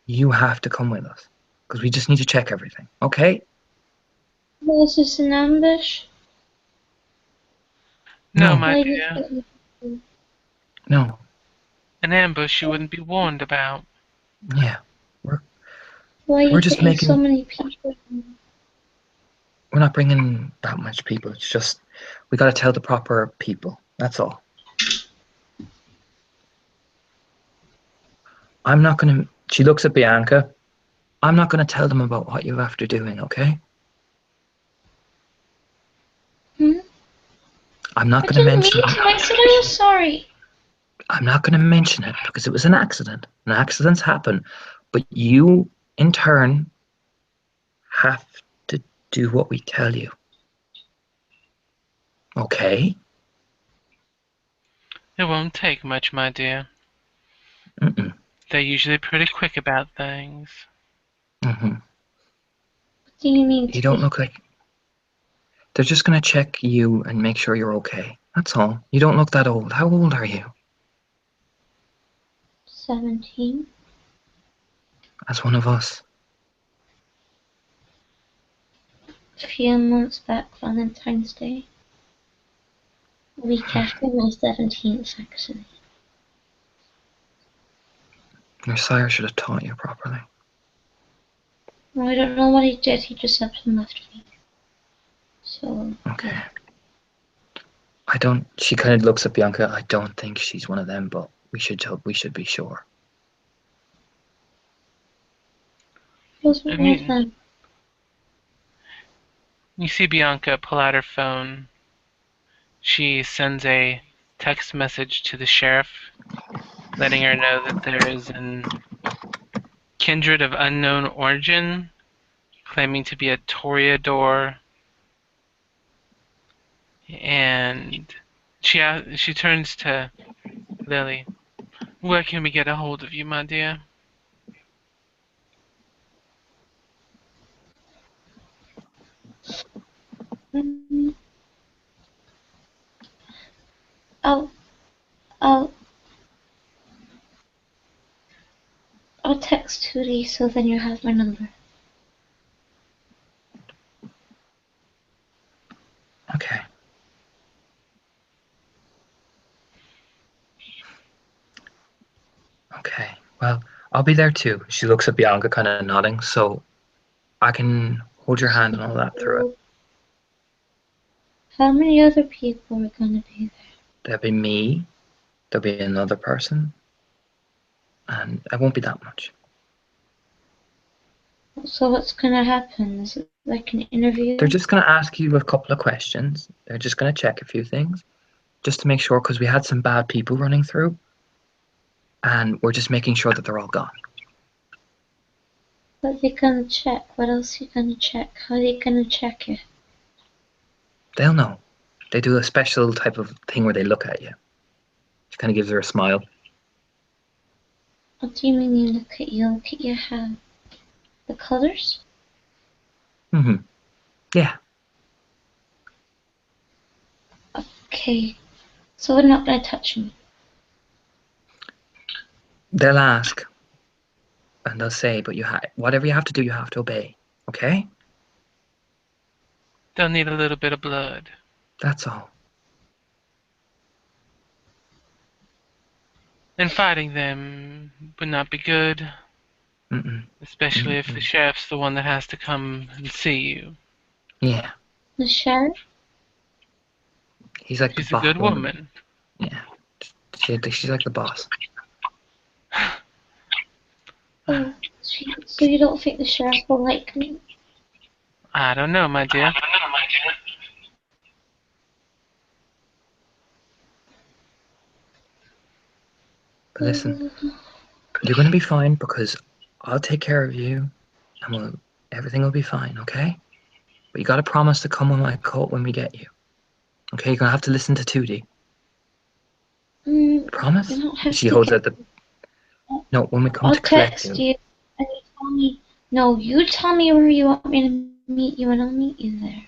Speaker 2: you have to come with us because we just need to check everything. Okay?
Speaker 3: Was this an ambush?
Speaker 1: No,
Speaker 2: No,
Speaker 1: my
Speaker 3: Why did
Speaker 1: dear.
Speaker 3: you
Speaker 2: no,
Speaker 1: An ambush you wouldn't be warned about.
Speaker 2: yeah. We're
Speaker 3: Why are
Speaker 2: we're
Speaker 3: you
Speaker 2: just
Speaker 3: getting so
Speaker 2: making.
Speaker 3: many people?
Speaker 2: We're not bringing that much people. It's just we got to tell the proper people. That's all. I'm not gonna. She looks at Bianca. I'm not gonna tell them about what you're after doing. Okay?
Speaker 3: Hmm?
Speaker 2: I'm not
Speaker 3: I
Speaker 2: gonna
Speaker 3: didn't mean
Speaker 2: mention.
Speaker 3: to. I said I was sorry.
Speaker 2: I'm not gonna mention it because it was an accident. And accidents happen, but you, in turn, have to do what we tell you. Okay?
Speaker 1: It won't take much, my dear.
Speaker 2: Mm-mm.
Speaker 1: They're usually pretty quick about things.
Speaker 2: Mm-hmm.
Speaker 3: What do you mean
Speaker 2: You
Speaker 3: to
Speaker 2: don't
Speaker 3: be
Speaker 2: look like. They're just gonna check you and make sure you're okay. That's all. You don't look that old. How old are you?
Speaker 3: 17?
Speaker 2: As one of us.
Speaker 3: A few months back, Valentine's Day. A week after my 17th, actually.
Speaker 2: Your sire should have taught you properly.
Speaker 3: Well, I don't know what he did. He just up and left me. So,
Speaker 2: Okay.
Speaker 3: yeah.
Speaker 2: I don't. She kind of looks at Bianca. I don't think she's one of them, but we should be sure.
Speaker 3: What's
Speaker 1: I
Speaker 3: wrong with
Speaker 1: mean,
Speaker 3: them?
Speaker 1: you see Bianca pull out her phone. She sends a text message to the sheriff, letting her know that there is an kindred of unknown origin claiming to be a toreador, and she turns to Lily. Where can we get a hold of you, my dear?
Speaker 3: Mm, I'll, I'll, I'll text Tootie so then you have my number.
Speaker 2: Okay. Okay. Well, I'll be there too. She looks at Bianca, kind of nodding, so I can hold your hand and all that through it.
Speaker 3: So, how many other people are gonna be
Speaker 2: There'll be me. There'll be another person, and it won't be that much.
Speaker 3: there? So what's gonna happen? Is it like an
Speaker 2: They're
Speaker 3: interview?
Speaker 2: just gonna ask you a couple of questions. They're just gonna check a few things, just to make sure, because we had some bad people running through, and we're just making sure that they're all gone.
Speaker 3: What are they gonna check? What else are you gonna check? How are they gonna check it?
Speaker 2: They'll know. They do a special type of thing where they look at you. She kind of gives her a smile.
Speaker 3: What do you mean you look at you? Look at your hair. The colors?
Speaker 2: Mm-hmm. Yeah.
Speaker 3: Okay. So they're not gonna touch me.
Speaker 2: They'll ask, and they'll say, but whatever you have to do, you have to obey. Okay?
Speaker 1: They'll need a little bit of blood.
Speaker 2: That's all.
Speaker 1: And fighting them would not be good,
Speaker 2: Mm-mm.
Speaker 1: especially if the
Speaker 2: Mm-mm.
Speaker 1: sheriff's the one that has to come and see you.
Speaker 2: Yeah.
Speaker 3: The sheriff?
Speaker 2: He's like the
Speaker 1: She's a good
Speaker 2: boss.
Speaker 1: woman.
Speaker 2: Yeah. She's like the boss.
Speaker 3: Oh, so you don't think the sheriff will like me?
Speaker 1: I don't know, my dear.
Speaker 2: But listen, you're gonna be fine because I'll take care of you, and everything will be fine. Okay? But you gotta promise to come on my coat when we get you. Okay? You're gonna have to listen to Tootie.
Speaker 3: Mm, you
Speaker 2: Promise?
Speaker 3: don't have
Speaker 2: She
Speaker 3: to
Speaker 2: holds
Speaker 3: get.
Speaker 2: out the. No, when we come
Speaker 3: I'll
Speaker 2: to collect
Speaker 3: text
Speaker 2: you.
Speaker 3: you and you tell me. No, you tell me where you want me to meet you and I'll meet you there.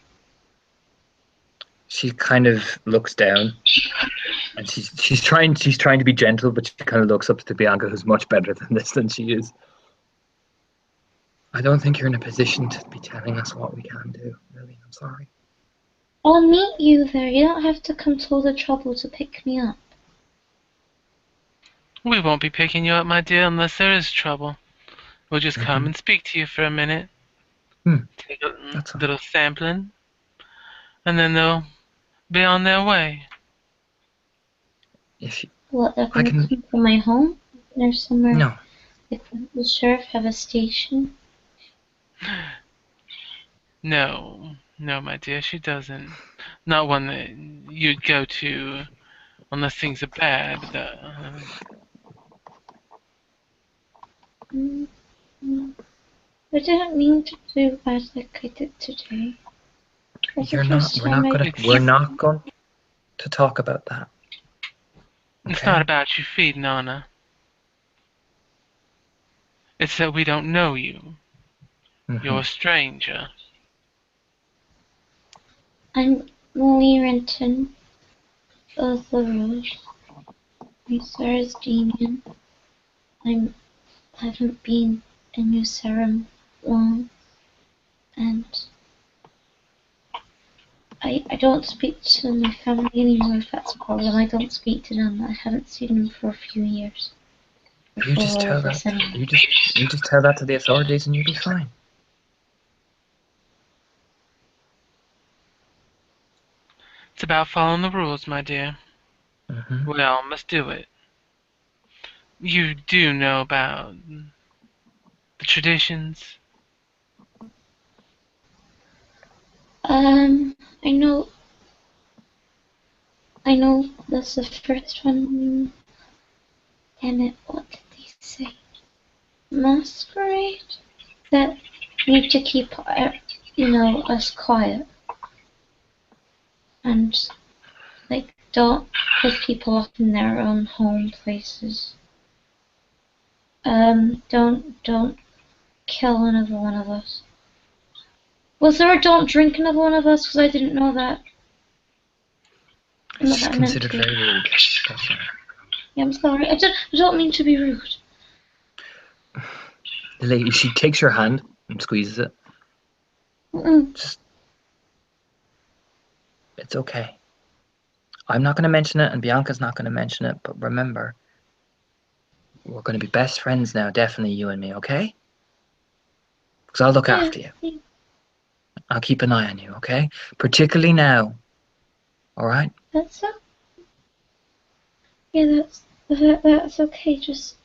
Speaker 2: She kind of looks down, and she's trying to be gentle, but she kind of looks up to Bianca, who's much better than this than she is. I don't think you're in a position to be telling us what we can do. Really, I'm sorry.
Speaker 3: I'll meet you there. You don't have to come to all the trouble to pick me up.
Speaker 1: We won't be picking you up, my dear, unless there is trouble. We'll just come
Speaker 2: Hmm.
Speaker 1: and speak to you for a minute, take a
Speaker 2: That's all.
Speaker 1: little sampling, and then they'll be on their way.
Speaker 3: What, they're
Speaker 2: I
Speaker 3: gonna
Speaker 2: can.
Speaker 3: come from my home? There's somewhere
Speaker 2: No,
Speaker 3: Like, will the sheriff have a station?
Speaker 1: No, no, my dear, she doesn't. Not one that you'd go to unless things are bad.
Speaker 3: Mm, I didn't mean to do bad like I did today. That's the
Speaker 2: You're not.
Speaker 3: first time I.
Speaker 2: We're not going to talk about that.
Speaker 1: It's
Speaker 2: Okay.
Speaker 1: not about you feeding on her. It's that we don't know you. You're a stranger.
Speaker 3: I'm Molly Renton of the Rose. My Sarah's Damien. I haven't been in New Sarum long, and I don't speak to my family anymore. If that's a problem, I don't speak to them. I haven't seen them for a few years.
Speaker 2: You just tell that. You just tell that to the authorities, and you'll be fine.
Speaker 1: It's about following the rules, my dear.
Speaker 2: Mm-hmm.
Speaker 1: We all must do it. You do know about the traditions?
Speaker 3: I know. I know that's the first one. Damn it! What did they say? Masquerade that need to keep, us quiet and like don't put people up in their own home places. Don't kill another one of us. Was there a don't drink another one of us? Because I didn't know that.
Speaker 2: It's
Speaker 3: Not that
Speaker 2: just
Speaker 3: I meant
Speaker 2: considered
Speaker 3: to.
Speaker 2: very rude. That's all.
Speaker 3: Yeah, I'm sorry. I don't mean to be rude.
Speaker 2: The lady, she takes your hand and squeezes it.
Speaker 3: Mm-mm.
Speaker 2: Just, it's okay. I'm not going to mention it, and Bianca's not going to mention it. But remember, we're going to be best friends now. Definitely, you and me. Okay? Because I'll look
Speaker 3: Yeah,
Speaker 2: after you. I'll keep an eye on you. Okay? Particularly now. All right?
Speaker 3: that's it. Yeah, that's okay. Just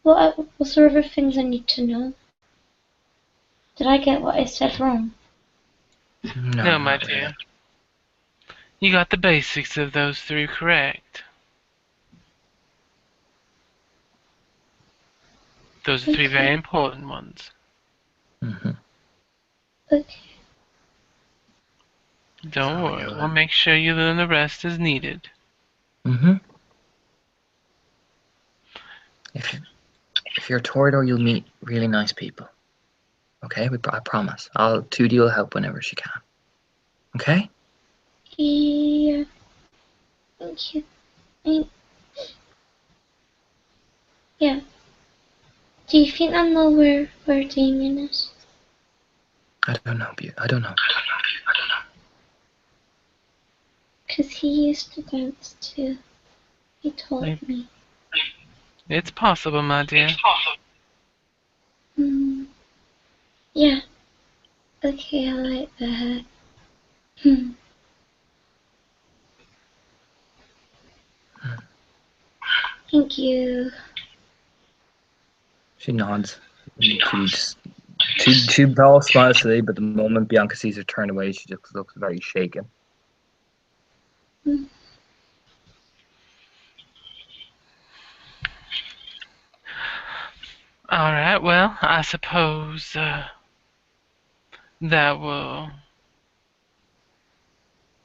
Speaker 3: what sort of things I need to know? Did I get what I said wrong?
Speaker 1: No,
Speaker 2: No,
Speaker 1: my
Speaker 2: not really.
Speaker 1: dear. You got the basics of those three correct. Those are three very
Speaker 3: Okay.
Speaker 1: important ones.
Speaker 2: Mm-hmm.
Speaker 3: Okay.
Speaker 1: Don't
Speaker 2: So
Speaker 1: worry,
Speaker 2: you'll.
Speaker 1: we'll make sure you learn the rest as needed.
Speaker 2: Mm-hmm. If you're a Toreador, you'll meet really nice people. Okay? I promise. Tootie will help whenever she can. Okay?
Speaker 3: Yeah. Thank you. I, yeah. Do you think I know where Damien is?
Speaker 2: I don't know. I don't know.
Speaker 3: Because he used to dance too. He told me.
Speaker 1: It's possible, my dear.
Speaker 3: Hmm. Yeah. Okay, I like that. Hmm. Thank you.
Speaker 2: She nods. She all smiles today, but the moment Bianca sees her turn away, she just looks very shaken.
Speaker 3: Hmm.
Speaker 1: Alright, well, I suppose that will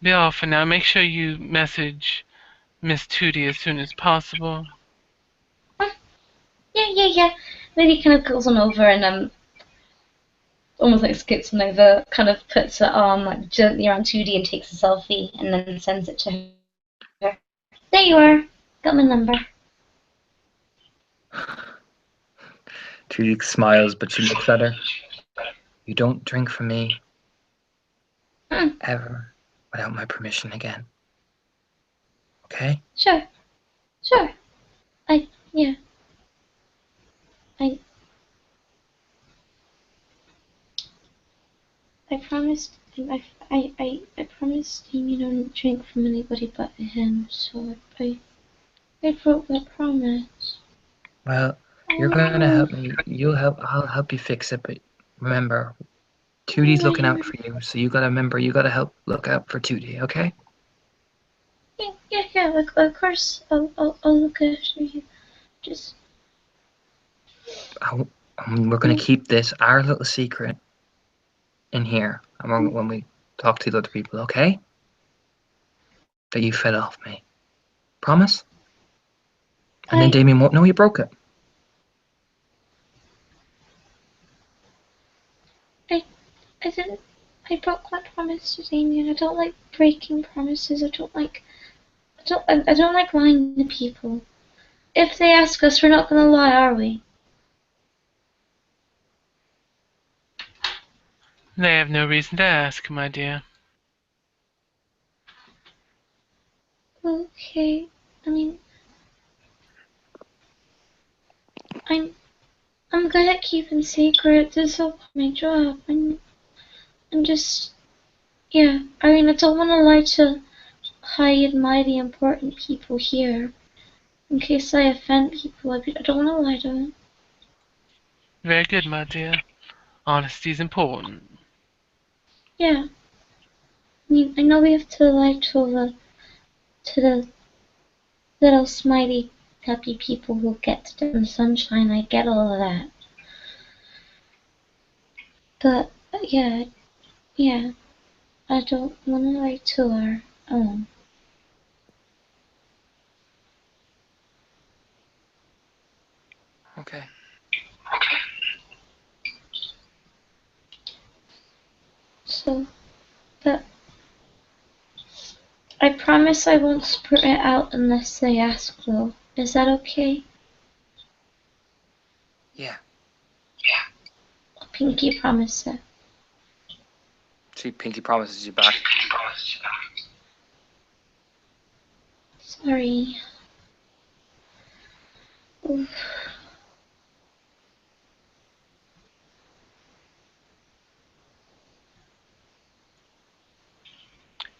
Speaker 1: be all for now. Make sure you message Miss Tootie as soon as possible.
Speaker 3: Yeah. Then he kind of goes on over and almost like skips on over, kind of puts her arm like gently around Tootie and takes a selfie and then sends it to her. There you are. Got my number.
Speaker 2: Trudy smiles, but she looks at her. You don't drink from me
Speaker 3: Hmm.
Speaker 2: ever without my permission again. Okay?
Speaker 3: Sure. Yeah. I I promised I promised him you don't drink from anybody but him, so I broke that promise.
Speaker 2: Well, You're gonna help me. You'll help. I'll help you fix it. But remember, Tootie's looking out for you. So you gotta remember. You gotta help look out for Tootie. Okay?
Speaker 3: Yeah, of course. I'll look after you. Just,
Speaker 2: I, we're gonna keep this our little secret in here, and when we talk to the other people, okay? That you fell off me. Promise? And then
Speaker 3: I,
Speaker 2: Damien won't know you broke it.
Speaker 3: I, I didn't. I broke my promise to Damien. I don't like breaking promises. I don't like lying to people. If they ask us, we're not gonna lie, are we?
Speaker 1: They have no reason to ask, my dear.
Speaker 3: Okay. I mean, I'm I'm good at keeping secrets. It's all my job. I'm just, yeah. I mean, I don't want to lie to high and mighty important people here. In case I offend people, I don't want to lie to them.
Speaker 1: Very good, my dear. Honesty's important.
Speaker 3: Yeah. I mean, I know we have to lie to the little smiley happy people who get to the sunshine. I get all of that. But yeah, I don't want to lie to her.
Speaker 2: Okay.
Speaker 3: So, but I promise I won't spurt it out unless they ask, though. Is that okay?
Speaker 2: Yeah.
Speaker 3: Pinky promise it.
Speaker 2: See, Pinky promises you back.
Speaker 3: Sorry. Oof.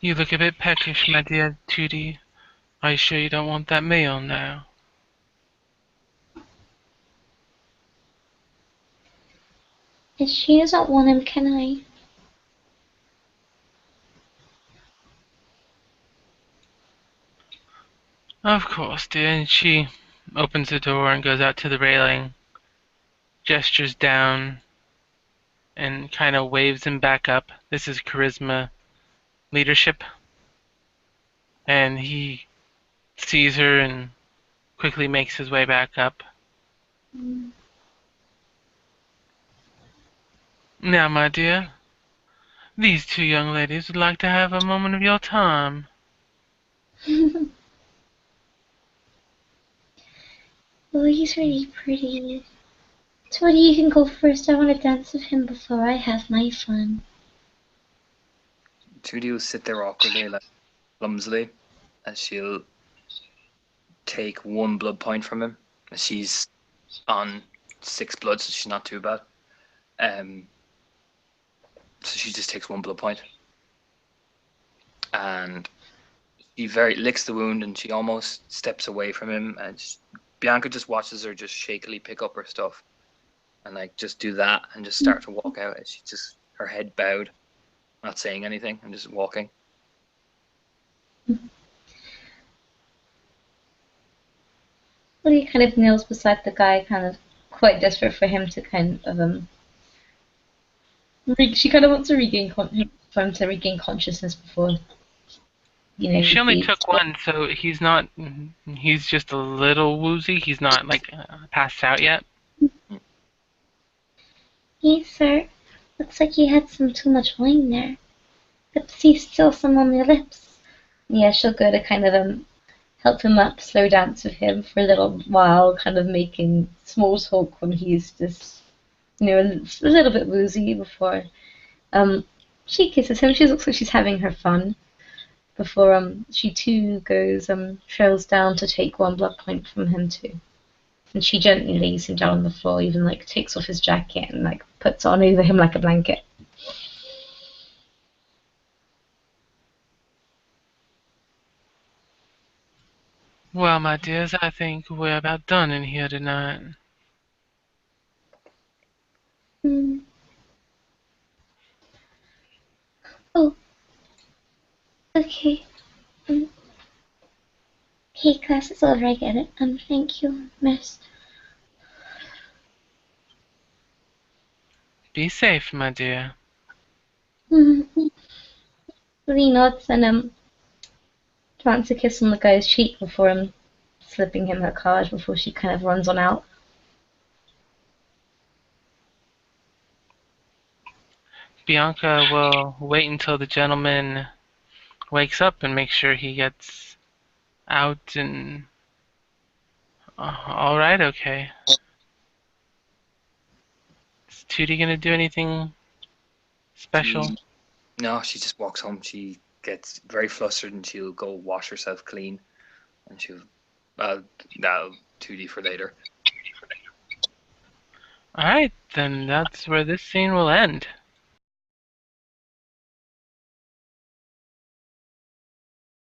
Speaker 1: You look a bit peckish, my dear Tootie. Are you sure you don't want that meal now?
Speaker 3: If she doesn't want him, can I?
Speaker 1: Of course, dear. And she opens the door and goes out to the railing, gestures down, and kind of waves him back up. This is charisma leadership. And he sees her and quickly makes his way back up.
Speaker 3: Mm.
Speaker 1: Now, my dear, these two young ladies would like to have a moment of your time.
Speaker 3: Well, he's really pretty. Tootie, you can go first. I want to dance with him before I have my fun.
Speaker 2: Tootie will sit there awkwardly, like clumsily, and she'll take one blood point from him. She's on 6 blood, so she's not too bad. So she just takes one blood point, and she very licks the wound, and she almost steps away from him. And Bianca just watches her just shakily pick up her stuff, and like just do that, and just start to walk out. And she just her head bowed, not saying anything, and just walking.
Speaker 3: Well, he kind of kneels beside the guy, kind of quite desperate for him to kind of she kind of wants to for him to regain consciousness before
Speaker 1: She only
Speaker 3: he.
Speaker 1: took one, so he's not. He's just a little woozy. He's not like passed out yet.
Speaker 3: Yes, sir. Looks like you had some too much wine there. But see still some on your lips. Yeah, she'll go to kind of help him up, slow dance with him for a little while, kind of making small talk when he's just, a little bit woozy before she kisses him. She looks like she's having her fun before she too goes trails down to take one blood point from him too. And she gently lays him down on the floor, even like takes off his jacket and like puts it on over him like a blanket.
Speaker 1: Well, my dears, I think we're about done in here tonight.
Speaker 3: Mm. Oh, okay. Um, okay, class is over. I get it. Thank you, miss.
Speaker 1: Be safe, my dear.
Speaker 3: Mm. Lee nods and plants a kiss on the guy's cheek before slipping him her card before she kind of runs on out.
Speaker 1: Bianca will wait until the gentleman wakes up and make sure he gets out and all right, okay. Is Tootie gonna do anything special?
Speaker 2: No, she just walks home. She gets very flustered and she'll go wash herself clean, and she'll that'll 2D for later.
Speaker 1: All right, then that's where this scene will end.